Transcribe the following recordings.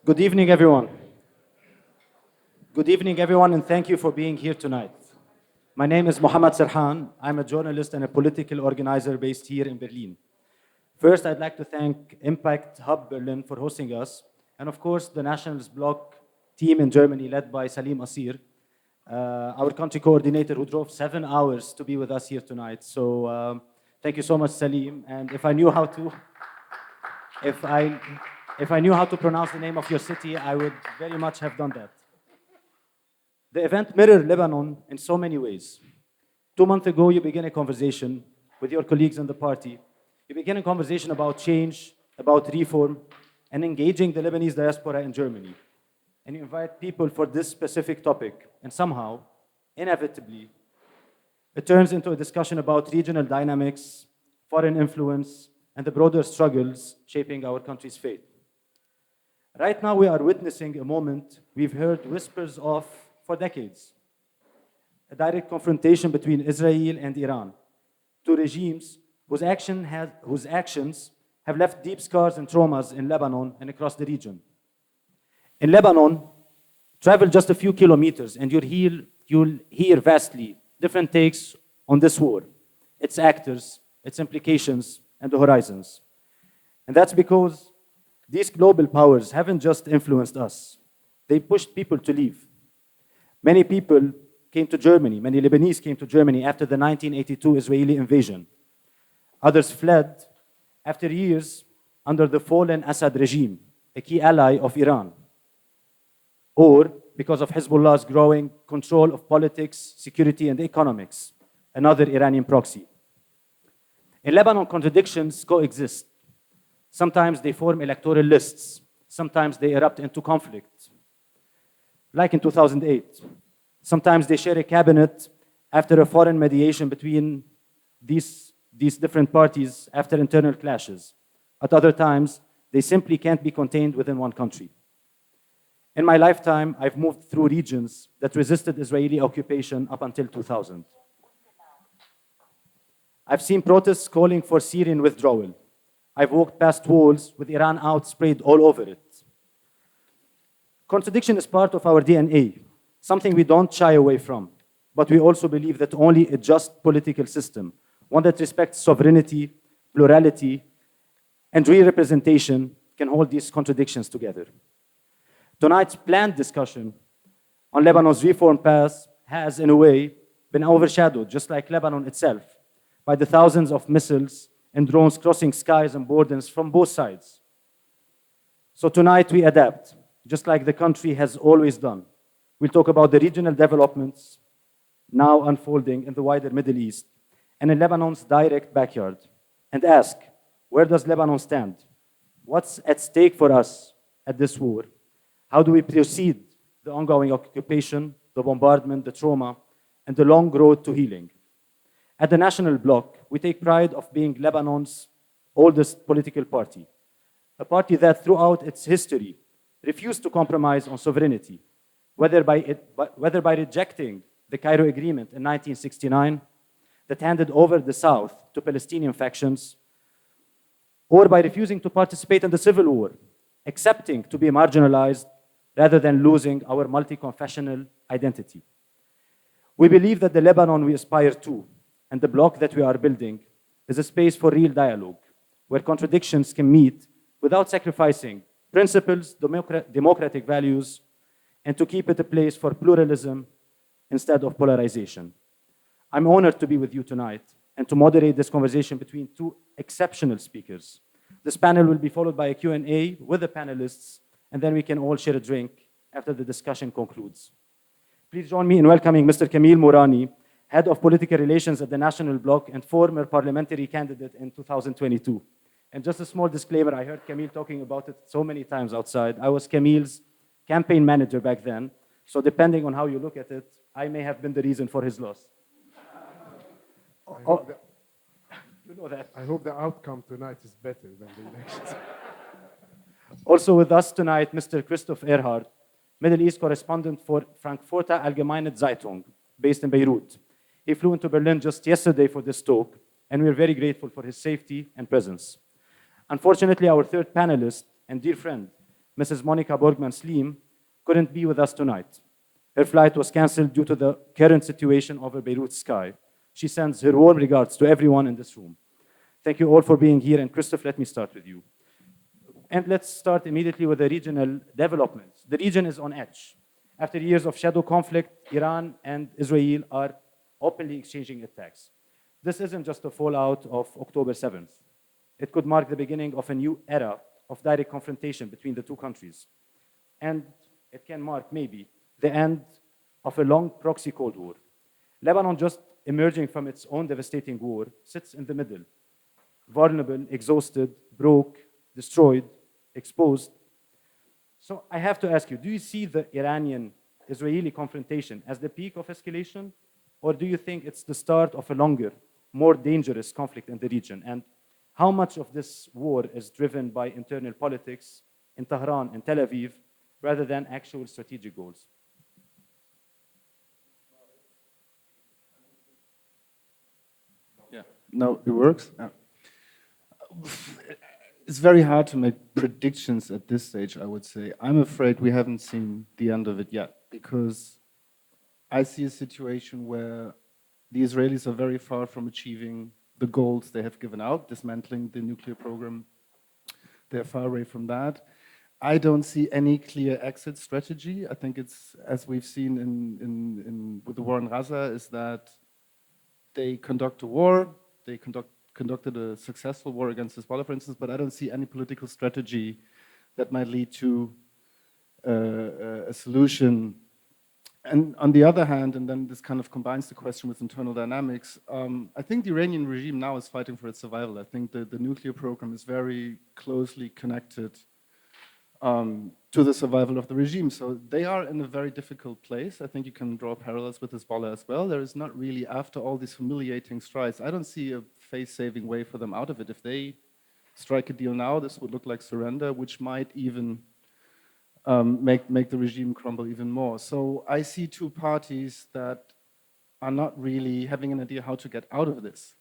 Good evening, everyone. Good evening, everyone, and thank you for being here tonight. My name is Mohammad Serhan. I'm a journalist and a political organizer based here in Berlin. First, I'd like to thank Impact Hub Berlin for hosting us, and of course, the National Bloc team in Germany led by Salim Asir, our country coordinator who drove 7 hours to be with us here tonight. So thank you so much, Salim. And if I knew how to, if I knew how to pronounce the name of your city, I would very much have done that. The event mirrored Lebanon in so many ways. 2 months ago, you began a conversation with your colleagues in the party. You began a conversation about change, about reform, and engaging the Lebanese diaspora in Germany. And you invite people for this specific topic. And somehow, inevitably, it turns into a discussion about regional dynamics, foreign influence, and the broader struggles shaping our country's fate. Right now, we are witnessing a moment we've heard whispers of for decades. A direct confrontation between Israel and Iran, two regimes whose actions have left deep scars and traumas in Lebanon and across the region. In Lebanon, travel just a few kilometers and you'll hear vastly different takes on this war, its actors, its implications, and the horizons. And that's because these global powers haven't just influenced us, they pushed people to leave. Many people came to Germany, many Lebanese came to Germany after the 1982 Israeli invasion. Others fled after years under the fallen Assad regime, a key ally of Iran, or because of Hezbollah's growing control of politics, security, and economics, another Iranian proxy. In Lebanon, contradictions coexist. Sometimes they form electoral lists. Sometimes they erupt into conflict, like in 2008. Sometimes they share a cabinet after a foreign mediation between these different parties after internal clashes. At other times, they simply can't be contained within one country. In my lifetime, I've moved through regions that resisted Israeli occupation up until 2000. I've seen protests calling for Syrian withdrawal. I've walked past walls with Iran outsprayed all over it. Contradiction is part of our DNA, something we don't shy away from, but we also believe that only a just political system, one that respects sovereignty, plurality, and real representation, can hold these contradictions together. Tonight's planned discussion on Lebanon's reform path has, in a way, been overshadowed, just like Lebanon itself, by the thousands of missiles and drones crossing skies and borders from both sides. So tonight we adapt, just like the country has always done. We'll talk about the regional developments now unfolding in the wider Middle East and in Lebanon's direct backyard, and ask, where does Lebanon stand? What's at stake for us at this war? How do we proceed the ongoing occupation, the bombardment, the trauma, and the long road to healing? At the National Bloc, we take pride of being Lebanon's oldest political party, a party that throughout its history refused to compromise on sovereignty, whether by rejecting the Cairo Agreement in 1969 that handed over the South to Palestinian factions, or by refusing to participate in the civil war, accepting to be marginalized rather than losing our multi-confessional identity. We believe that the Lebanon we aspire to and the bloc that we are building is a space for real dialogue, where contradictions can meet without sacrificing principles, democratic values, and to keep it a place for pluralism instead of polarization. I'm honored to be with you tonight and to moderate this conversation between two exceptional speakers. This panel will be followed by a Q&A with the panelists, and then we can all share a drink after the discussion concludes. Please join me in welcoming Mr. Camille Mourani, Head of Political Relations at the National Bloc and former parliamentary candidate in 2022. And just a small disclaimer, I heard Camille talking about it so many times outside. I was Camille's campaign manager back then, so depending on how you look at it, I may have been the reason for his loss. You know that. I hope the outcome tonight is better than the elections. Also with us tonight, Mr. Christoph Ehrhardt, Middle East correspondent for Frankfurter Allgemeine Zeitung, based in Beirut. He flew into Berlin just yesterday for this talk, and we're very grateful for his safety and presence. Unfortunately, our third panelist and dear friend, Mrs. Monica Borgman-Slim, couldn't be with us tonight. Her flight was canceled due to the current situation over Beirut's sky. She sends her warm regards to everyone in this room. Thank you all for being here, and Christoph, let me start with you. And let's start immediately with the regional developments. The region is on edge. After years of shadow conflict, Iran and Israel are openly exchanging attacks. This isn't just a fallout of October 7th. It could mark the beginning of a new era of direct confrontation between the two countries. And it can mark, maybe, the end of a long proxy Cold War. Lebanon, just emerging from its own devastating war, sits in the middle, vulnerable, exhausted, broke, destroyed, exposed. So I have to ask you, do you see the Iranian-Israeli confrontation as the peak of escalation, or do you think it's the start of a longer, more dangerous conflict in the region? And how much of this war is driven by internal politics in Tehran and Tel Aviv, rather than actual strategic goals? Yeah, no, it works. Yeah. It's very hard to make predictions at this stage, I would say. I'm afraid we haven't seen the end of it yet, because I see a situation where the Israelis are very far from achieving the goals they have given out, dismantling the nuclear program. They're far away from that. I don't see any clear exit strategy. I think it's, as we've seen with the war in Gaza, is that they conduct a war, they conducted a successful war against Hezbollah, for instance, but I don't see any political strategy that might lead to a solution. And on the other hand, and then this kind of combines the question with internal dynamics, I think the Iranian regime now is fighting for its survival. I think the nuclear program is very closely connected to the survival of the regime. So they are in a very difficult place. I think you can draw parallels with Hezbollah as well. There is not really, after all these humiliating strikes, I don't see a face-saving way for them out of it. If they strike a deal now, this would look like surrender, which might even make the regime crumble even more. So I see two parties that are not really having an idea how to get out of this.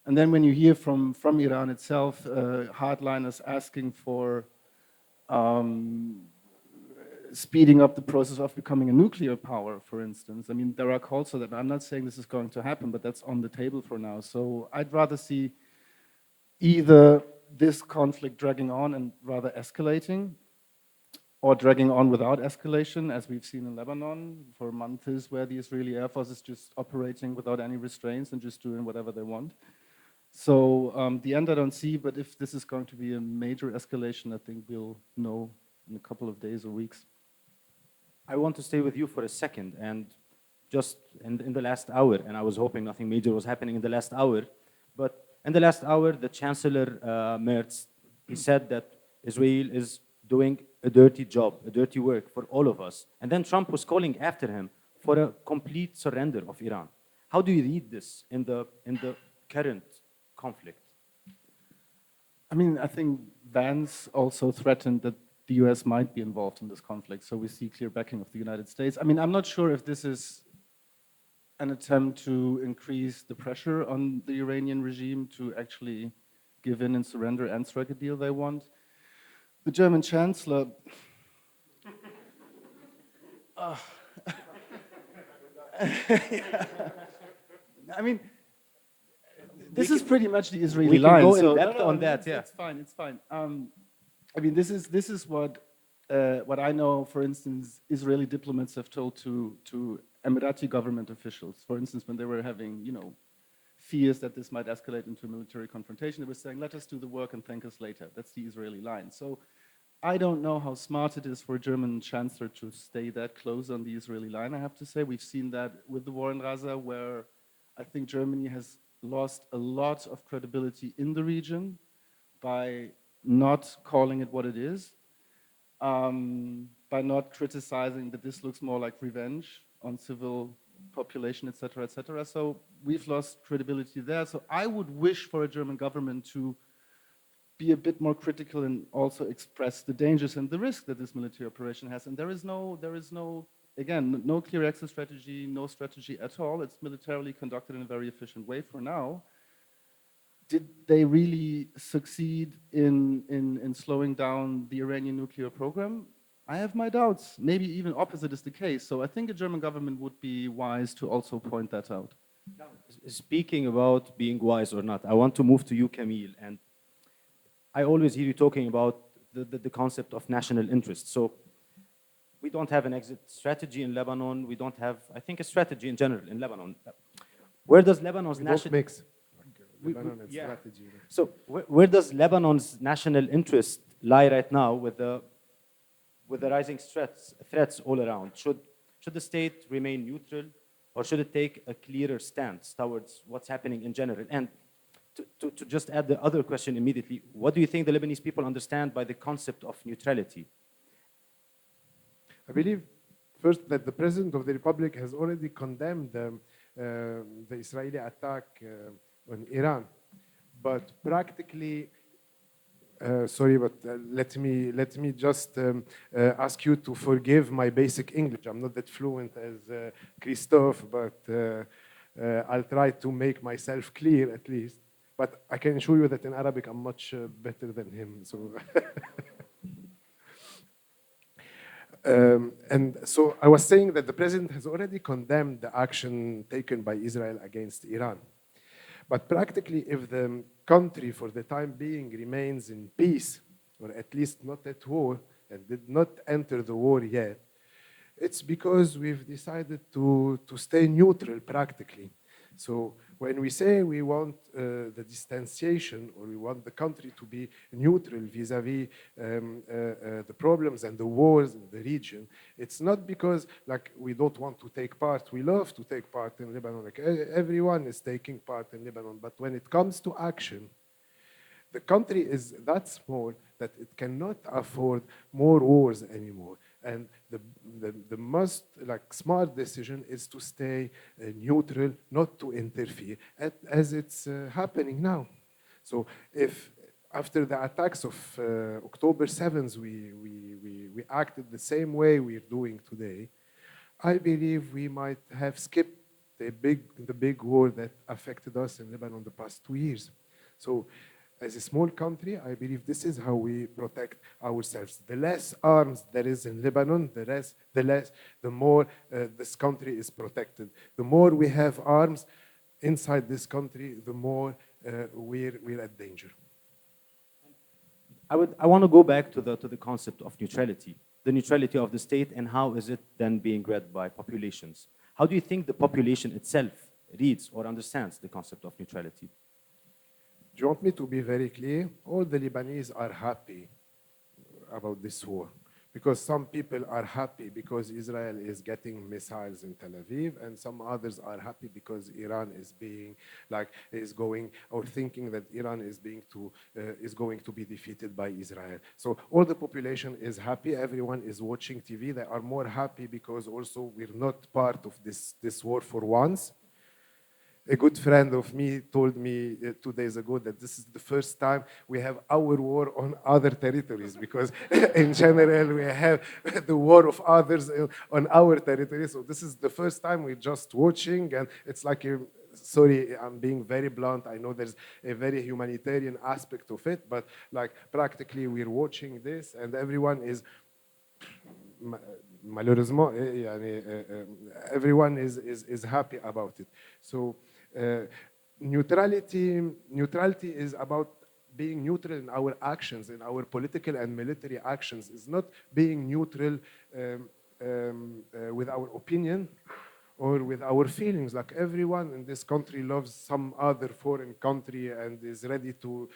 And then when you hear from Iran itself, hardliners asking for speeding up the process of becoming a nuclear power, for instance. I mean, there are calls for that. I'm not saying this is going to happen, but that's on the table for now. So I'd rather see either this conflict dragging on and rather escalating, or dragging on without escalation, as we've seen in Lebanon for months, where the Israeli Air Force is just operating without any restraints and just doing whatever they want. So the end I don't see, but if this is going to be a major escalation, I think we'll know in a couple of days or weeks. I want to stay with you for a second, and just in the last hour, and I was hoping nothing major was happening in the last hour, but in the last hour, the Chancellor Merz, he said that Israel is doing a dirty job, a dirty work for all of us. And then Trump was calling after him for a complete surrender of Iran. How do you read this in the current conflict? I mean, I think Vance also threatened that the US might be involved in this conflict, so we see clear backing of the United States. I mean, I'm not sure if this is an attempt to increase the pressure on the Iranian regime to actually give in and surrender and strike a deal they want. The German Chancellor... I mean, this is pretty much the Israeli line. We can go in depth on that, yeah. It's fine, it's fine. I mean, this is what I know, for instance, Israeli diplomats have told to Emirati government officials. For instance, when they were having, fears that this might escalate into a military confrontation, they were saying, let us do the work and thank us later. That's the Israeli line. So I don't know how smart it is for a German chancellor to stay that close on the Israeli line, I have to say. We've seen that with the war in Gaza, where I think Germany has lost a lot of credibility in the region by not calling it what it is, by not criticizing that this looks more like revenge on civil population, et cetera, et cetera. So we've lost credibility there. So I would wish for a German government to be a bit more critical and also express the dangers and the risk that this military operation has. And there is no, again, no clear exit strategy, no strategy at all. It's militarily conducted in a very efficient way for now. did they really succeed in slowing down the Iranian nuclear program? I have my doubts. Maybe even opposite is the case. So I think the German government would be wise to also point that out. Now, speaking about being wise or not, I want to move to you, Camille. And I always hear you talking about the concept of national interest. So we don't have an exit strategy in Lebanon. We don't have, I think, a strategy in general in Lebanon. Where does Lebanon's We don't national... mix Lebanon and yeah. strategy. So where does Lebanon's national interest lie right now with the rising threats all around? Should the state remain neutral, or should it take a clearer stance towards what's happening in general? And to just add the other question immediately, what do you think the Lebanese people understand by the concept of neutrality? I believe, first, that the President of the Republic has already condemned the Israeli attack on Iran. But practically, sorry, but let me just ask you to forgive my basic English. I'm not that fluent as Christoph, but I'll try to make myself clear at least. But I can assure you that in Arabic I'm much better than him. So, and so I was saying that the president has already condemned the action taken by Israel against Iran. But practically, if the country for the time being remains in peace, or at least not at war, and did not enter the war yet, it's because we've decided to stay neutral practically. So when we say we want the distanciation, or we want the country to be neutral vis-a-vis the problems and the wars in the region, it's not because like we don't want to take part. We love to take part in Lebanon. Like, everyone is taking part in Lebanon. But when it comes to action, the country is that small that it cannot afford more wars anymore. And the most smart decision is to stay neutral, not to interfere, as it's happening now. So if after the attacks of October 7th, we acted the same way we're doing today, I believe we might have skipped the big war that affected us in Lebanon the past 2 years. So as a small country, I believe this is how we protect ourselves. The less arms there is in Lebanon, the more this country is protected. The more we have arms inside this country, the more we're at danger. I want to go back to the concept of neutrality, the neutrality of the state, and how is it then being read by populations? How do you think the population itself reads or understands the concept of neutrality? Do you want me to be very clear? All the Lebanese are happy about this war, because some people are happy because Israel is getting missiles in Tel Aviv, and some others are happy because Iran is thinking that Iran is going to be defeated by Israel. So all the population is happy. Everyone is watching TV. They are more happy because also we're not part of this war for once. A good friend of me told me 2 days ago that this is the first time we have our war on other territories, because in general we have the war of others on our territory. So this is the first time we're just watching, and it's like sorry, I'm being very blunt. I know there's a very humanitarian aspect of it, but like practically we're watching this, and everyone is malheureusement, everyone is happy about it. So neutrality is about being neutral in our actions, in our political and military actions. It's not being neutral with our opinion or with our feelings. Like everyone in this country loves some other foreign country and is ready to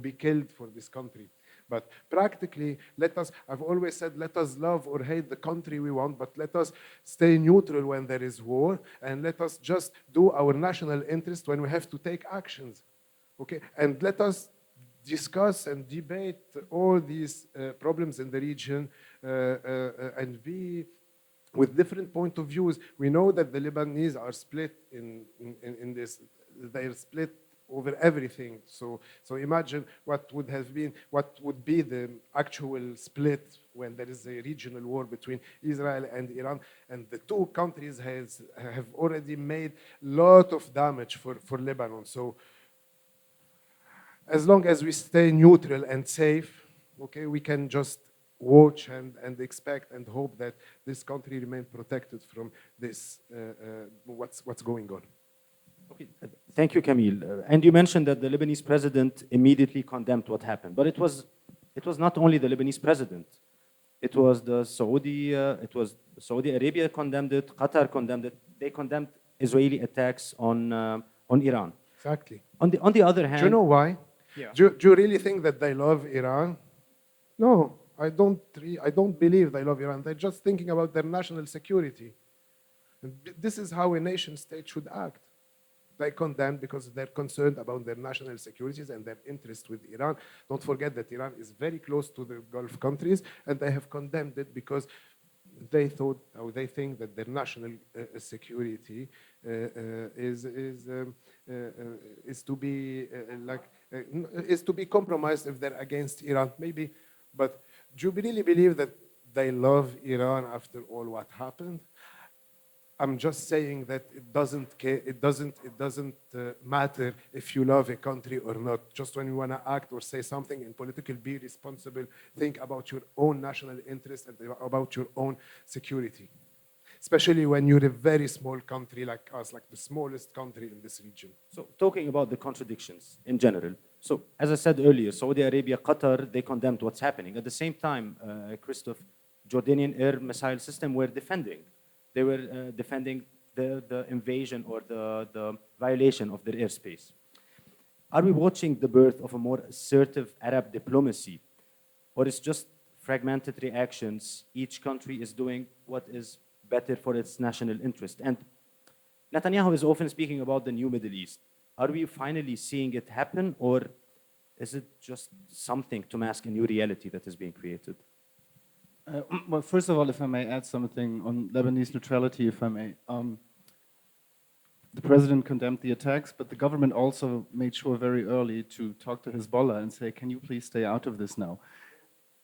be killed for this country. But practically, I've always said, let us love or hate the country we want, but let us stay neutral when there is war, and let us just do our national interest when we have to take actions, okay? And let us discuss and debate all these problems in the region and be with different point of views. We know that the Lebanese are split in this, they're split over everything. So imagine what would be the actual split when there is a regional war between Israel and Iran. And the two countries have already made a lot of damage for Lebanon. So as long as we stay neutral and safe, okay, we can just watch and expect and hope that this country remain protected from this, what's going on. Okay. Thank you, Camille. And you mentioned that the Lebanese president immediately condemned what happened, but it was not only the Lebanese president. It was Saudi Arabia condemned it, Qatar condemned it. They condemned Israeli attacks on Iran. Exactly. On the other hand, do you know why? Yeah. Do you really think that they love Iran? No, I don't believe they love Iran. They're just thinking about their national security. And this is how a nation state should act. They condemn because they're concerned about their national securities and their interest with Iran. Don't forget that Iran is very close to the Gulf countries, and they have condemned it because they thought, or they think that their national security is to be compromised if they're against Iran. Maybe, but do you really believe that they love Iran after all what happened? I'm just saying that it doesn't matter if you love a country or not. Just when you want to act or say something in political, be responsible. Think about your own national interest and about your own security. Especially when you're a very small country like us, like the smallest country in this region. So talking about the contradictions in general. So as I said earlier, Saudi Arabia, Qatar, they condemned what's happening. At the same time, Christoph, Jordanian air missile system were defending. They were defending the invasion or the violation of their airspace. Are we watching the birth of a more assertive Arab diplomacy? Or is just fragmented reactions? Each country is doing what is better for its national interest. And Netanyahu is often speaking about the new Middle East. Are we finally seeing it happen, or is it just something to mask a new reality that is being created? Well, first of all, if I may add something on Lebanese neutrality, if I may. The president condemned the attacks, but the government also made sure very early to talk to Hezbollah and say, can you please stay out of this now?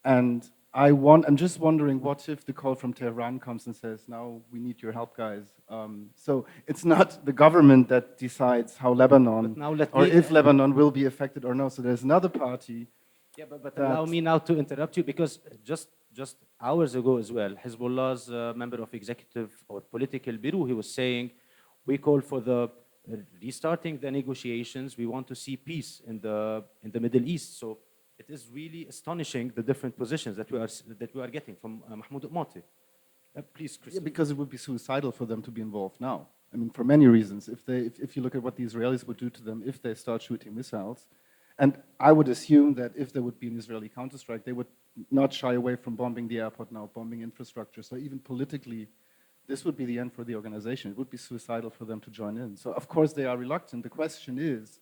And I'm just wondering, what if the call from Tehran comes and says, now we need your help, guys? So it's not the government that decides how Lebanon, if Lebanon will be affected or no. So there's another party. Yeah, but allow me now to interrupt you, because just hours ago as well, Hezbollah's member of executive or political bureau, he was saying, we call for the restarting the negotiations. We want to see peace in the Middle East. So it is really astonishing the different positions that we are getting from Mahmoud Mati. Please, Chris. Yeah, because it would be suicidal for them to be involved now. I mean, for many reasons. If you look at what the Israelis would do to them if they start shooting missiles, and I would assume that if there would be an Israeli counterstrike, they would not shy away from bombing the airport now, bombing infrastructure. So even politically, this would be the end for the organization. It would be suicidal for them to join in. So of course they are reluctant. The question is,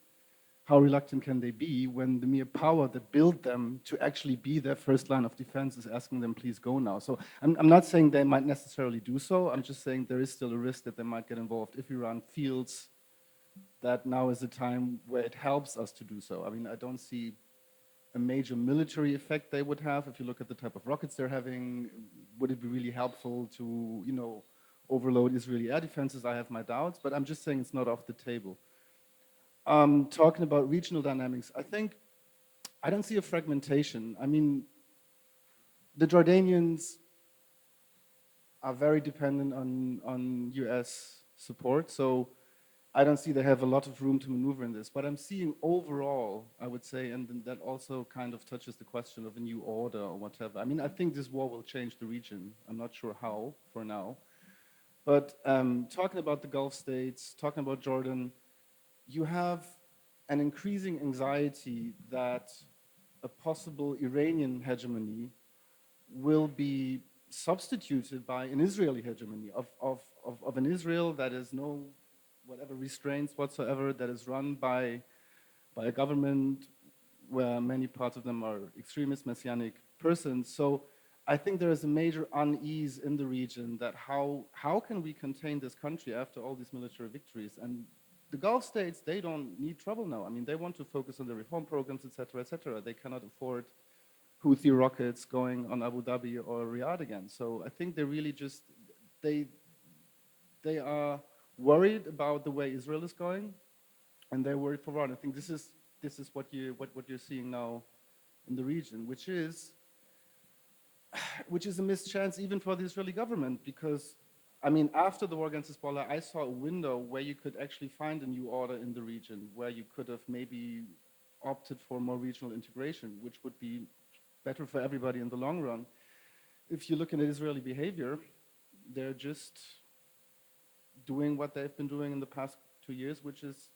how reluctant can they be when the mere power that built them to actually be their first line of defense is asking them, please go now? So I'm not saying they might necessarily do so. I'm just saying there is still a risk that they might get involved if Iran feels that now is the time where it helps us to do so. I mean, I don't see a major military effect they would have. If you look at the type of rockets they're having, would it be really helpful to, overload Israeli air defenses? I have my doubts, but I'm just saying it's not off the table. Talking about regional dynamics, I don't see a fragmentation. I mean, the Jordanians are very dependent on US support, so I don't see they have a lot of room to maneuver in this. But I'm seeing overall, I would say, and that also kind of touches the question of a new order or whatever. I mean, I think this war will change the region. I'm not sure how for now. But talking about the Gulf states, talking about Jordan, you have an increasing anxiety that a possible Iranian hegemony will be substituted by an Israeli hegemony of an Israel that is no whatever restraints whatsoever, that is run by a government where many parts of them are extremist messianic persons. So I think there is a major unease in the region that how can we contain this country after all these military victories? And the Gulf states, they don't need trouble now. I mean, they want to focus on the reform programs, et cetera, et cetera. They cannot afford Houthi rockets going on Abu Dhabi or Riyadh again. So I think they really just, they are worried about the way Israel is going, and they're worried for Iran. I think this this is what you're seeing now in the region, which is a missed chance even for the Israeli government, because I mean, after the war against Hezbollah, I saw a window where you could actually find a new order in the region, where you could have maybe opted for more regional integration, which would be better for everybody in the long run. If you look at Israeli behavior, they're just doing what they've been doing in the past 2 years, which is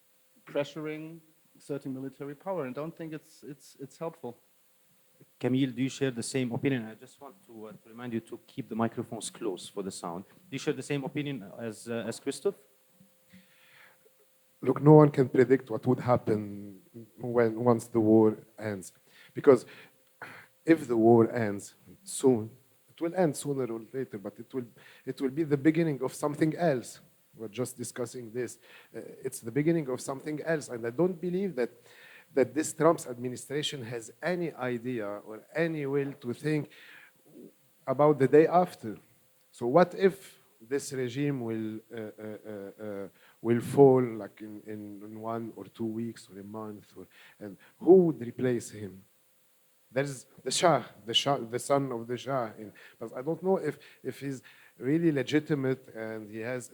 pressuring certain military power, and I don't think it's helpful. Camille, do you share the same opinion? I just want to remind you to keep the microphones close for the sound. Do you share the same opinion as Christoph? Look, no one can predict what would happen once the war ends. Because if the war ends soon, it will end sooner or later, but it will be the beginning of something else. We're just discussing this. It's the beginning of something else, and I don't believe that this Trump's administration has any idea or any will to think about the day after. So what if this regime will fall like in 1 or 2 weeks or a month, and who would replace him? There's the Shah, the son of the Shah. But I don't know if he's really legitimate, and he has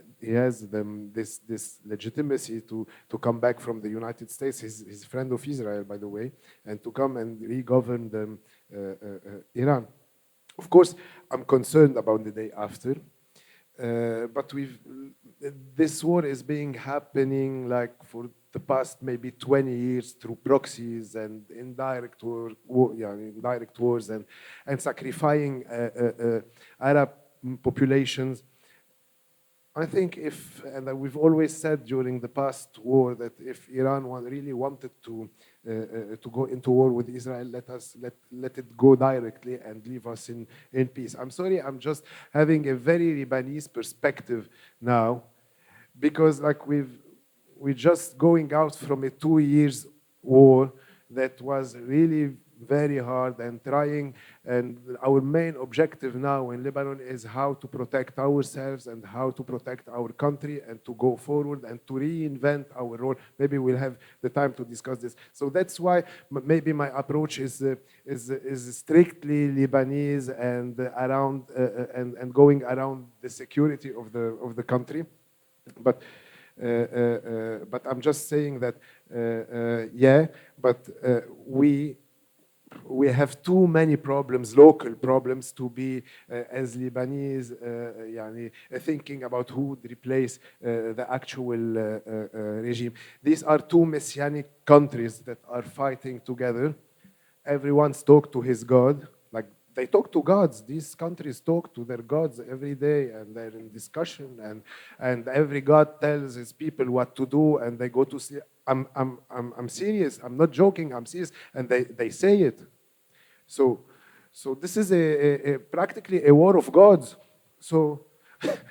this legitimacy to come back from the United States. He's a friend of Israel, by the way, and to come and re-govern Iran. Of course, I'm concerned about the day after, but this war is happening like for the past maybe 20 years through proxies and indirect wars and sacrificing Arab populations. I think and we've always said during the past war that if Iran really wanted to go into war with Israel, let it go directly and leave us in peace. I'm sorry, I'm just having a very Lebanese perspective now, because like we're just going out from a 2 years war that was really very hard and trying, and our main objective now in Lebanon is how to protect ourselves and how to protect our country and to go forward and to reinvent our role. Maybe we'll have the time to discuss this. So that's why maybe my approach is strictly Lebanese and around and going around the security of the country, but I'm just saying that we have too many problems, local problems, to be as Lebanese thinking about who would replace the actual regime. These are two messianic countries that are fighting together. Everyone's talked to his God. Like, they talk to gods. These countries talk to their gods every day, and they're in discussion, and every god tells his people what to do, and they go to sleep. I'm serious. I'm not joking. I'm serious, and they say it. So this is practically a war of gods. So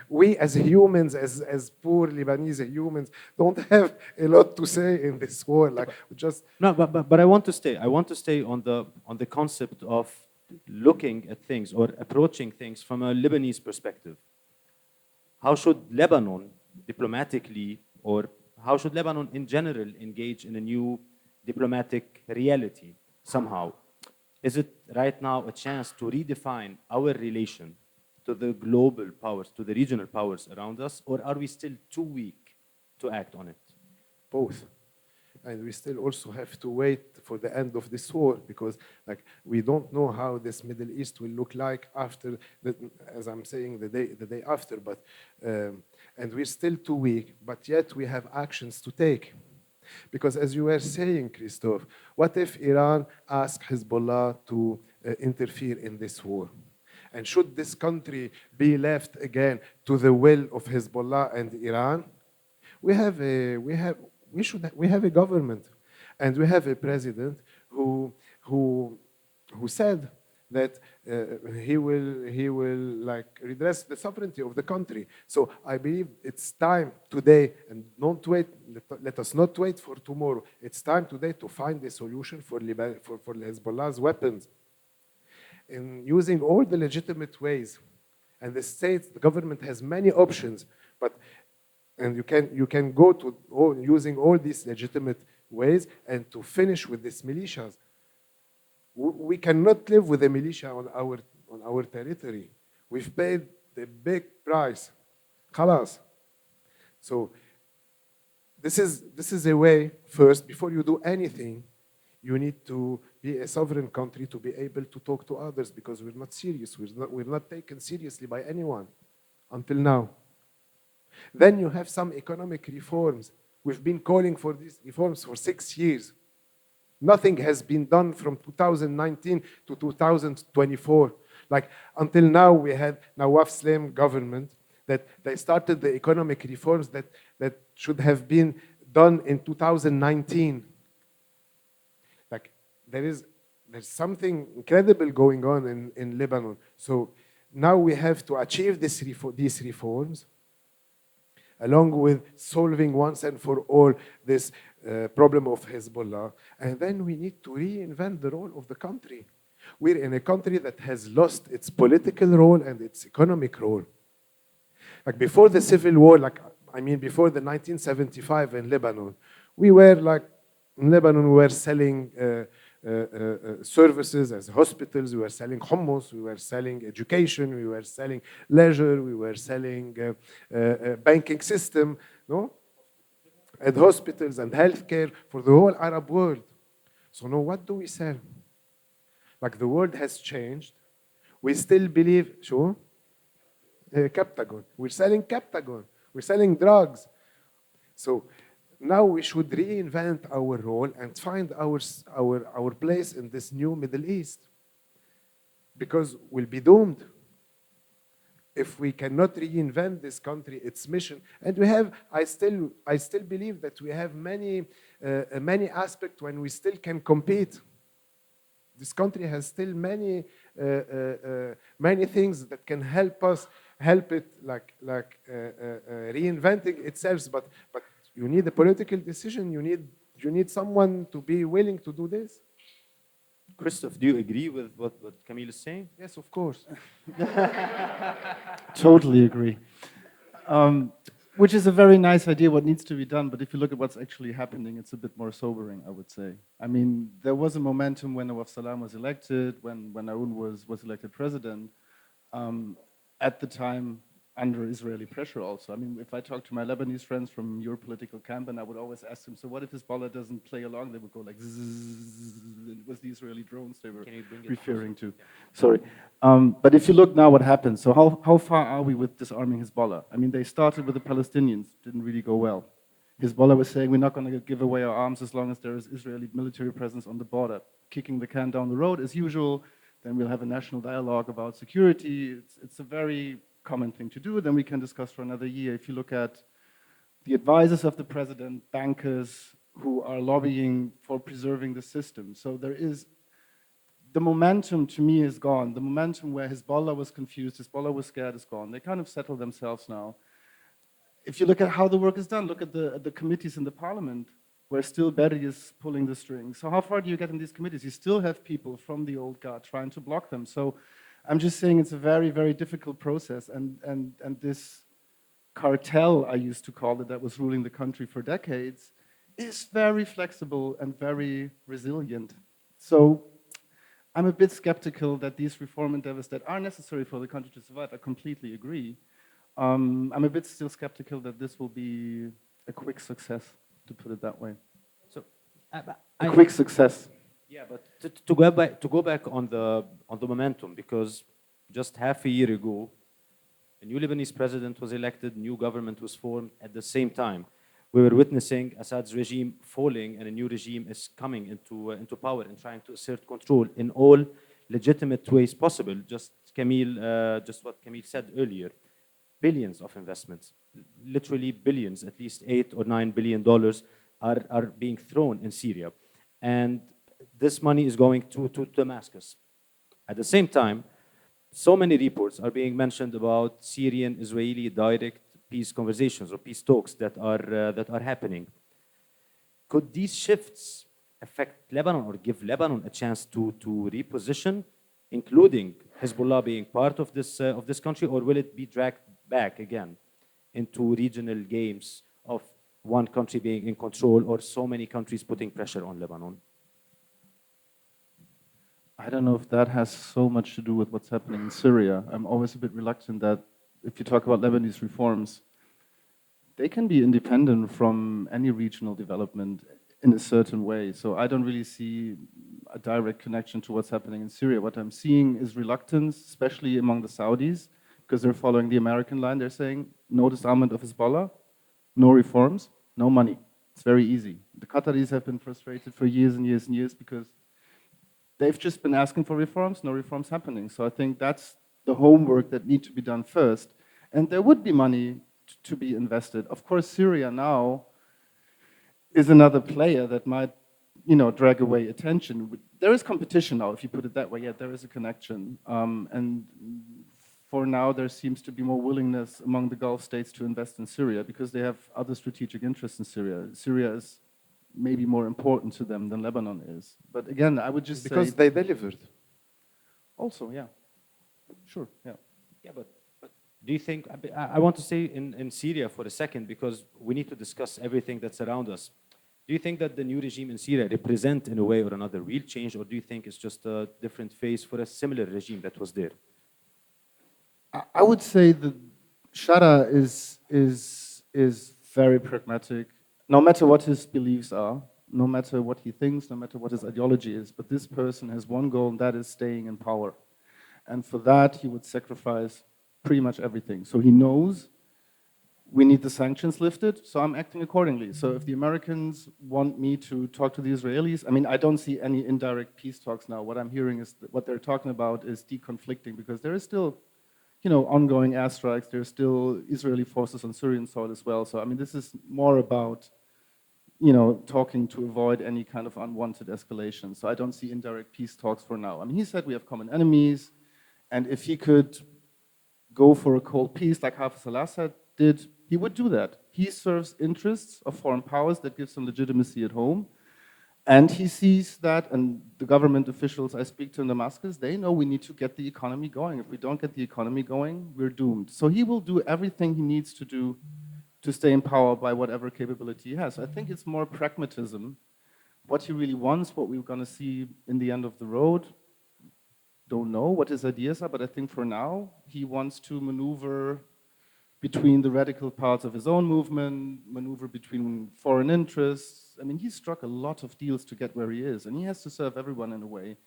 we as humans, as poor Lebanese humans, don't have a lot to say in this war. Like, just no, but I want to stay. I want to stay on the concept of looking at things or approaching things from a Lebanese perspective. How should Lebanon diplomatically, or how should Lebanon in general engage in a new diplomatic reality somehow? Is it right now a chance to redefine our relation to the global powers, to the regional powers around us, or are we still too weak to act on it? Both. And we still also have to wait for the end of this war, because like we don't know how this Middle East will look like after, as I'm saying, the day after. But and we're still too weak, but yet we have actions to take. Because as you were saying, Christoph, what if Iran asks Hezbollah to interfere in this war? And should this country be left again to the will of Hezbollah and Iran? We have a government, and we have a president who said that he will like redress the sovereignty of the country. So I believe it's time today, and don't wait. Let us not wait for tomorrow. It's time today to find a solution for Hezbollah's weapons, in using all the legitimate ways. And the government has many options, and you can go to using all these legitimate ways and to finish with these militias. We cannot live with a militia on our territory. We've paid the big price. Khalas. So this is a way, first, before you do anything, you need to be a sovereign country to be able to talk to others, because we're not serious. We're not taken seriously by anyone until now. Then you have some economic reforms. We've been calling for these reforms for 6 years. Nothing has been done from 2019 to 2024. Like, until now, we had Nawaf Slim government that they started the economic reforms that should have been done in 2019. Like, there's something incredible going on in Lebanon. So now we have to achieve these reforms, along with solving once and for all this problem of Hezbollah. And then we need to reinvent the role of the country. We're in a country that has lost its political role and its economic role. Like, before the civil war, before the 1975 in Lebanon, we were selling services as hospitals, we were selling hummus, we were selling education, we were selling leisure, we were selling banking system, no? And hospitals and healthcare for the whole Arab world. So now what do we sell? Like, the world has changed. We still believe, sure? Captagon. We're selling Captagon. We're selling drugs. So now we should reinvent our role and find our place in this new Middle East, because we'll be doomed if we cannot reinvent this country, its mission. And we have, I still believe that we have many aspects when we still can compete. This country has still many things that can help it reinventing itself. But you need a political decision. You need someone to be willing to do this. Christoph, do you agree with what Camille is saying? Yes, of course. Totally agree. Which is a very nice idea, what needs to be done, but if you look at what's actually happening, it's a bit more sobering, I would say. I mean, there was a momentum when Nawaf Salam was elected, when Aoun was elected president, at the time under Israeli pressure also. I mean, if I talk to my Lebanese friends from your political camp, and I would always ask them, so what if Hezbollah doesn't play along? They would go like, zzz. It was the Israeli drones they were referring to. Yeah. Sorry. But if you look now what happened, so how far are we with disarming Hezbollah? I mean, they started with the Palestinians, didn't really go well. Hezbollah was saying, we're not going to give away our arms as long as there is Israeli military presence on the border. Kicking the can down the road as usual, then we'll have a national dialogue about security. It's a very common thing to do, then we can discuss for another year. If you look at the advisors of the president, bankers who are lobbying for preserving the system. So there is, the momentum to me is gone. The momentum where Hezbollah was confused, Hezbollah was scared is gone. They kind of settled themselves now. If you look at how the work is done, look at the committees in the parliament, where still Berry is pulling the strings. So how far do you get in these committees? You still have people from the old guard trying to block them. So I'm just saying it's a very, very difficult process, and this cartel, I used to call it, that was ruling the country for decades, is very flexible and very resilient. So I'm a bit skeptical that these reform endeavors that are necessary for the country to survive, I completely agree. I'm a bit still skeptical that this will be a quick success, to put it that way. So a quick success. Yeah, but to go back on the momentum, because just half a year ago, a new Lebanese president was elected, new government was formed at the same time. We were witnessing Assad's regime falling, and a new regime is coming into power and trying to assert control in all legitimate ways possible. Just what Camille said earlier, billions of investments, literally billions, at least $8 or $9 billion are being thrown in Syria, and this money is going to Damascus. At the same time, so many reports are being mentioned about Syrian-Israeli direct peace conversations or peace talks that are happening. Could these shifts affect Lebanon or give Lebanon a chance to reposition, including Hezbollah being part of this country, or will it be dragged back again into regional games of one country being in control or so many countries putting pressure on Lebanon? I don't know if that has so much to do with what's happening in Syria. I'm always a bit reluctant that if you talk about Lebanese reforms, they can be independent from any regional development in a certain way. So I don't really see a direct connection to what's happening in Syria. What I'm seeing is reluctance, especially among the Saudis, because they're following the American line. They're saying no disarmament of Hezbollah, no reforms, no money. It's very easy. The Qataris have been frustrated for years and years and years because they've just been asking for reforms, no reforms happening. So I think that's the homework that needs to be done first. And there would be money to be invested. Of course, Syria now is another player that might, drag away attention. There is competition now, if you put it that way. Yeah, there is a connection. And for now, there seems to be more willingness among the Gulf states to invest in Syria because they have other strategic interests in Syria. Syria is maybe more important to them than Lebanon is. But again, I would just because say... they delivered. Also, yeah. Sure, yeah. Yeah, but do you think, I want to say in Syria for a second, because we need to discuss everything that's around us. Do you think that the new regime in Syria represent in a way or another real change, or do you think it's just a different phase for a similar regime that was there? I would say that Shara is very pragmatic, no matter what his beliefs are, no matter what he thinks, no matter what his ideology is, but this person has one goal, and that is staying in power. And for that, he would sacrifice pretty much everything. So he knows we need the sanctions lifted, so I'm acting accordingly. So if the Americans want me to talk to the Israelis, I mean, I don't see any indirect peace talks now. What I'm hearing is that what they're talking about is deconflicting, because there is still, ongoing airstrikes. There's still Israeli forces on Syrian soil as well. So, I mean, this is more about, talking to avoid any kind of unwanted escalation. So I don't see indirect peace talks for now. I mean, he said we have common enemies, and if he could go for a cold peace like Hafez al-Assad did, he would do that. He serves interests of foreign powers that gives him legitimacy at home. And he sees that, and the government officials I speak to in Damascus, they know we need to get the economy going. If we don't get the economy going, we're doomed. So he will do everything he needs to do to stay in power by whatever capability he has. I think it's more pragmatism. What he really wants, what we're going to see in the end of the road, don't know what his ideas are, but I think for now, he wants to maneuver between the radical parts of his own movement, maneuver between foreign interests. I mean, he struck a lot of deals to get where he is, and he has to serve everyone in a way.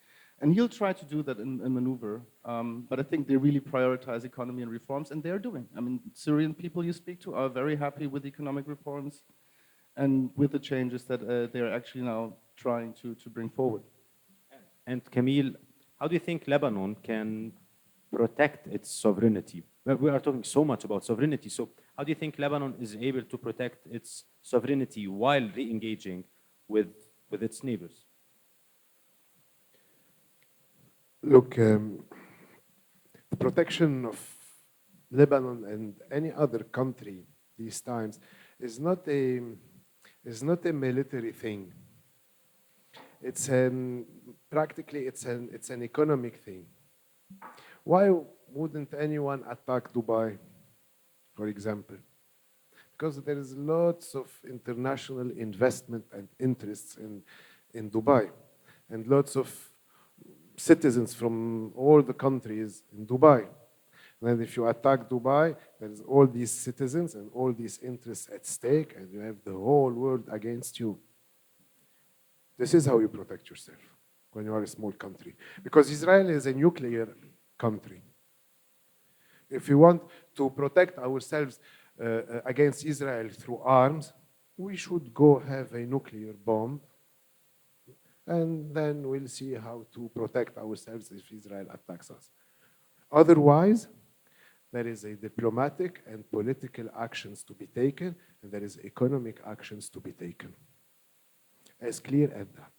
And he'll try to do that in maneuver. But I think they really prioritize economy and reforms, and they're doing. I mean, Syrian people you speak to are very happy with economic reforms and with the changes that they're actually now trying to bring forward. And Camille, how do you think Lebanon can protect its sovereignty? We are talking so much about sovereignty. So how do you think Lebanon is able to protect its sovereignty while re-engaging with its neighbors? Look, the protection of Lebanon and any other country these times is not a military thing. It's practically it's an economic thing. Why wouldn't anyone attack Dubai, for example? Because there is lots of international investment and interests in Dubai, and lots of citizens from all the countries in Dubai. And if you attack Dubai, there's all these citizens and all these interests at stake, and you have the whole world against you. This is how you protect yourself when you are a small country. Because Israel is a nuclear country. If we want to protect ourselves against Israel through arms, we should go have a nuclear bomb, and then we'll see how to protect ourselves if Israel attacks us. Otherwise, there is a diplomatic and political actions to be taken, and there is economic actions to be taken. As clear as that.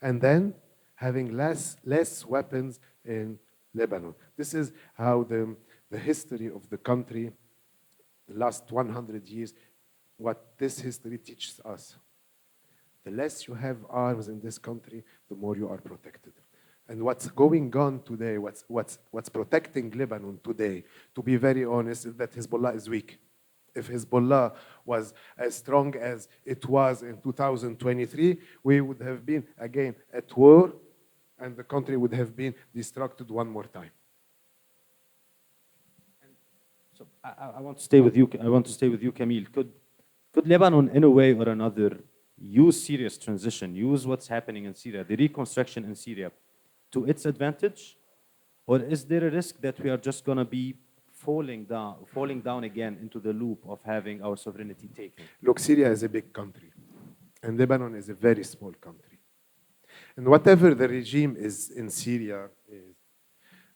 And then having less weapons in Lebanon. This is how the history of the country, the last 100 years, what this history teaches us. The less you have arms in this country, the more you are protected. And what's going on today, what's protecting Lebanon today, to be very honest, is that Hezbollah is weak. if Hezbollah was as strong as it was in 2023, we would have been again at war, and the country would have been destructed one more time. So I want to stay with you. I want to stay with you, Camille. Could Lebanon, in a way or another, use Syria's transition, use what's happening in Syria, the reconstruction in Syria, to its advantage, or is there a risk that we are just going to be falling down again into the loop of having our sovereignty taken? Look, Syria is a big country, and Lebanon is a very small country. And whatever the regime is in Syria,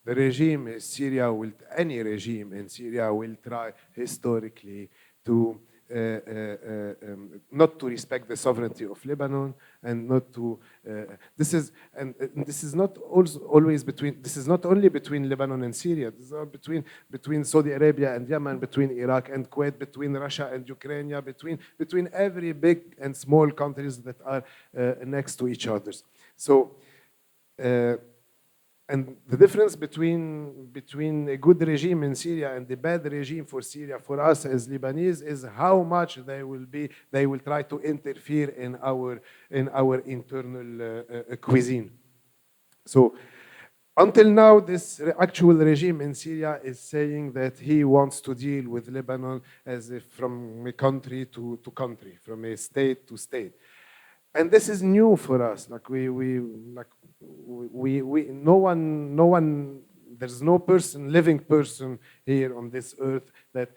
the regime in Syria will, any regime in Syria will try historically to not to respect the sovereignty of Lebanon, and not to this is not also always between, this is not only between Lebanon and Syria, this is between Saudi Arabia and Yemen, between Iraq and Kuwait, between Russia and Ukraine, between every big and small countries that are next to each other. So and the difference between a good regime in Syria and the bad regime for Syria, for us as Lebanese, is how much they will try to interfere in our internal cuisine. So until now, this actual regime in Syria is saying that he wants to deal with Lebanon as if from a country to country, from a state to state. And this is new for us. Like no one, there's no living person here on this earth that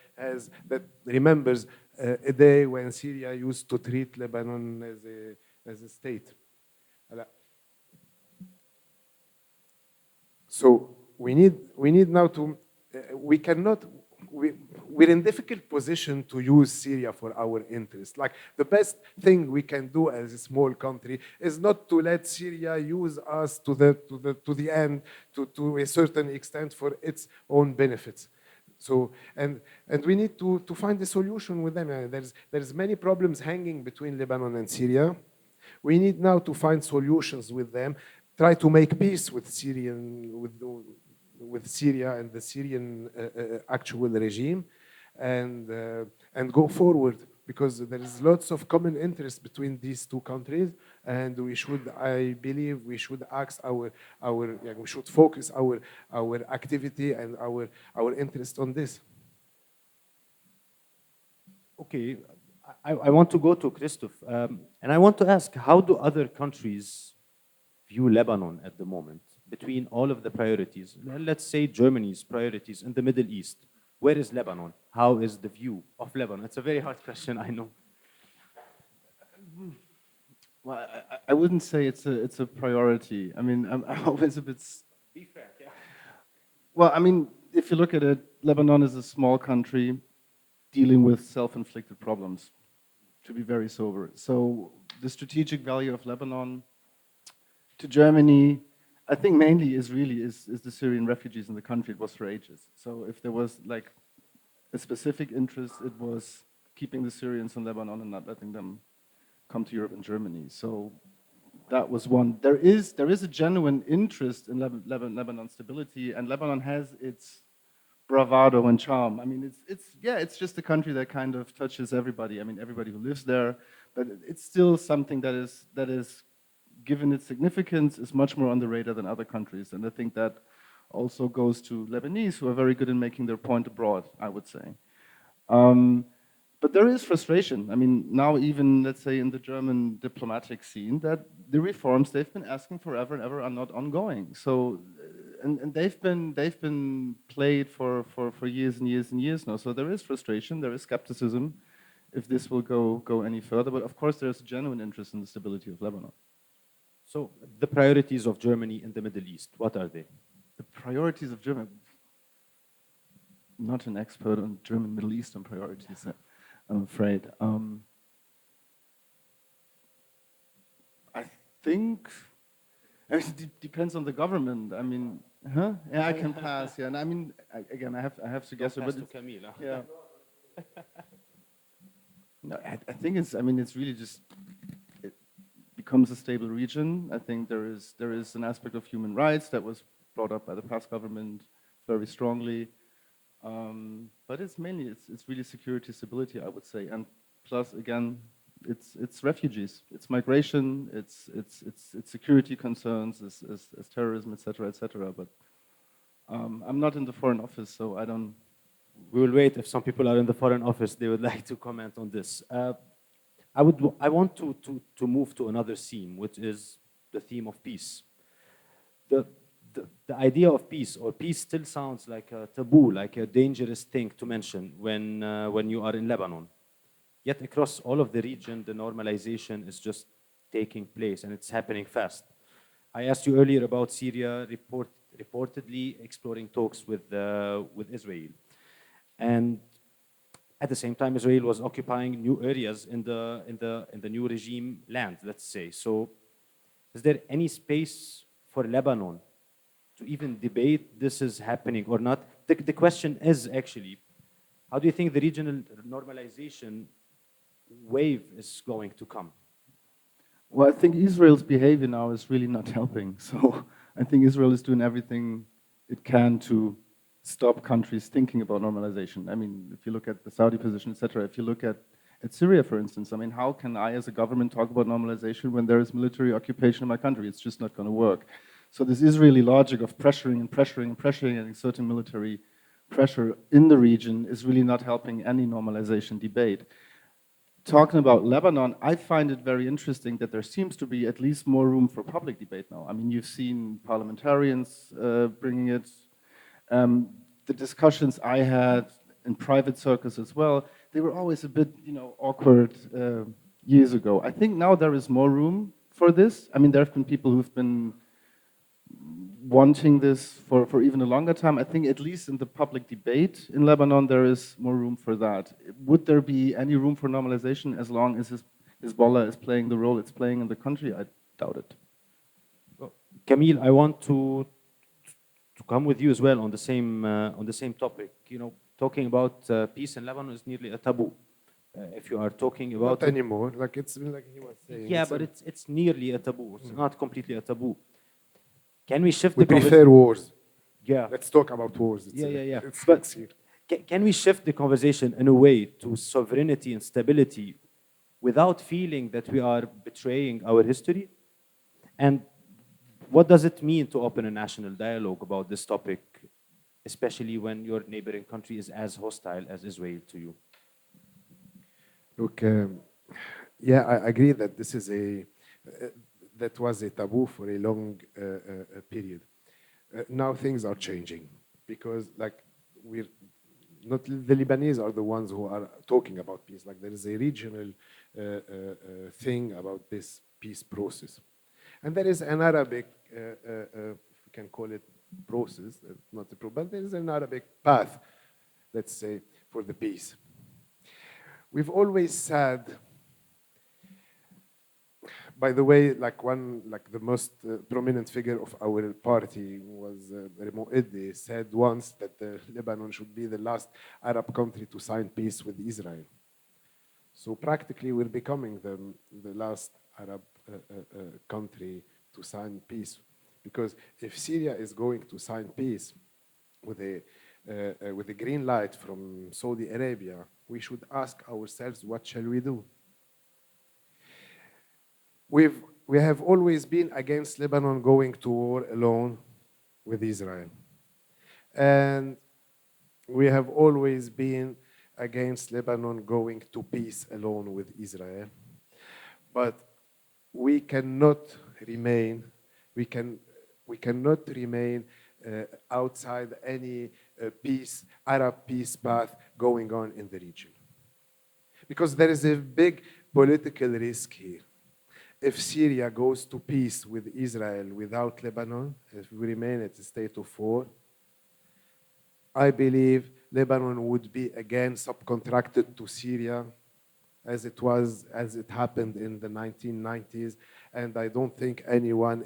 remembers a day when Syria used to treat Lebanon as a state. So we need now to, we're in difficult position to use Syria for our interest. Like, the best thing we can do as a small country is not to let Syria use us to the end, to a certain extent, for its own benefits. So, and we need to find a solution with them. There's many problems hanging between Lebanon and Syria. We need now to find solutions with them, try to make peace with Syria and the Syrian actual regime, and go forward, because there is lots of common interest between these two countries, and I believe we should we should focus our activity and our interest on this. Okay, I want to go to Christoph, and I want to ask, how do other countries view Lebanon at the moment, between all of the priorities? Let's say Germany's priorities in the Middle East. Where is Lebanon? How is the view of Lebanon? It's a very hard question, I know. Well, I wouldn't say it's a priority. I mean, I'm always a bit... Be fair, yeah. Well, I mean, if you look at it, Lebanon is a small country dealing with self-inflicted problems, to be very sober. So the strategic value of Lebanon to Germany, I think mainly is the Syrian refugees in the country. It was for ages. So if there was like a specific interest, it was keeping the Syrians in Lebanon and not letting them come to Europe and Germany. So that was one. There is a genuine interest in Lebanon's stability, and Lebanon has its bravado and charm. I mean, it's just a country that kind of touches everybody. I mean, everybody who lives there, but it's still something that is given its significance, is much more on the radar than other countries. And I think that also goes to Lebanese, who are very good in making their point abroad, I would say. But there is frustration. I mean, now even, let's say, in the German diplomatic scene, that the reforms they've been asking forever and ever are not ongoing. So, and they've been played for years and years and years now. So there is frustration, there is skepticism if this will go any further. But of course, there's a genuine interest in the stability of Lebanon. So the priorities of Germany in the Middle East, what are they? The priorities of Germany? Not an expert on German Middle Eastern priorities, I'm afraid. I think it depends on the government. I mean, yeah, I can pass. Yeah, and I mean, again, I have to guess. But to Camille, huh? Yeah. No, I think it's really just, it becomes a stable region. I think there is an aspect of human rights that was brought up by the past government very strongly. But it's mainly, it's really security, stability, I would say. And plus, again, it's refugees, it's migration, it's security concerns, it's terrorism, etc., etc. But I'm not in the Foreign Office, so I don't. We will wait if some people are in the Foreign Office, they would like to comment on this. I want to move to another theme, which is the theme of peace. The idea of peace, or peace, still sounds like a taboo, like a dangerous thing to mention when you are in Lebanon. Yet across all of the region, the normalization is just taking place, and it's happening fast. I asked you earlier about Syria reportedly exploring talks with Israel. And at the same time, Israel was occupying new areas in the new regime land, let's say. So is there any space for Lebanon to even debate this is happening or not? The question is actually, how do you think the regional normalization wave is going to come? Well, I think Israel's behavior now is really not helping. So I think Israel is doing everything it can to stop countries thinking about normalization. I mean, if you look at the Saudi position, etc., if you look at Syria, for instance, I mean, how can I as a government talk about normalization when there is military occupation in my country? It's just not going to work. So this Israeli logic of pressuring and pressuring and pressuring and exerting military pressure in the region is really not helping any normalization debate. Talking about Lebanon, I find it very interesting that there seems to be at least more room for public debate now. I mean, you've seen parliamentarians bringing it. The discussions I had in private circles as well, they were always a bit, awkward years ago. I think now there is more room for this. I mean, there have been people who've been wanting this for even a longer time. I think at least in the public debate in Lebanon, there is more room for that. Would there be any room for normalization as long as Hezbollah is playing the role it's playing in the country? I doubt it. Well, Camille, I want to come with you as well on the same topic. Talking about peace in Lebanon is nearly a taboo. If you are talking about not anymore, like it's like he was saying. Yeah, but it's nearly a taboo. It's not completely a taboo. Can we shift we the prefer wars. Yeah. Let's talk about wars. Yeah. But can we shift the conversation in a way to sovereignty and stability without feeling that we are betraying our history? And what does it mean to open a national dialogue about this topic, especially when your neighboring country is as hostile as Israel to you? Look, yeah, I agree that this is that was a taboo for a long period. Now things are changing because, like, we're not the Lebanese are the ones who are talking about peace. Like, there is a regional thing about this peace process, and there is an Arabic, we can call it process, not a problem, but there is an Arabic path, let's say, for the peace. We've always said. By the way, the most prominent figure of our party was Remo Eddi, said once that Lebanon should be the last Arab country to sign peace with Israel. So practically, we're becoming the last Arab country to sign peace, because if Syria is going to sign peace with a green light from Saudi Arabia, we should ask ourselves, what shall we do? We have always been against Lebanon going to war alone with Israel. And we have always been against Lebanon going to peace alone with Israel. But we cannot remain outside any Arab peace path going on in the region. Because there is a big political risk here. If Syria goes to peace with Israel without Lebanon, if we remain at a state of war, I believe Lebanon would be again subcontracted to Syria as it happened in the 1990s. And I don't think anyone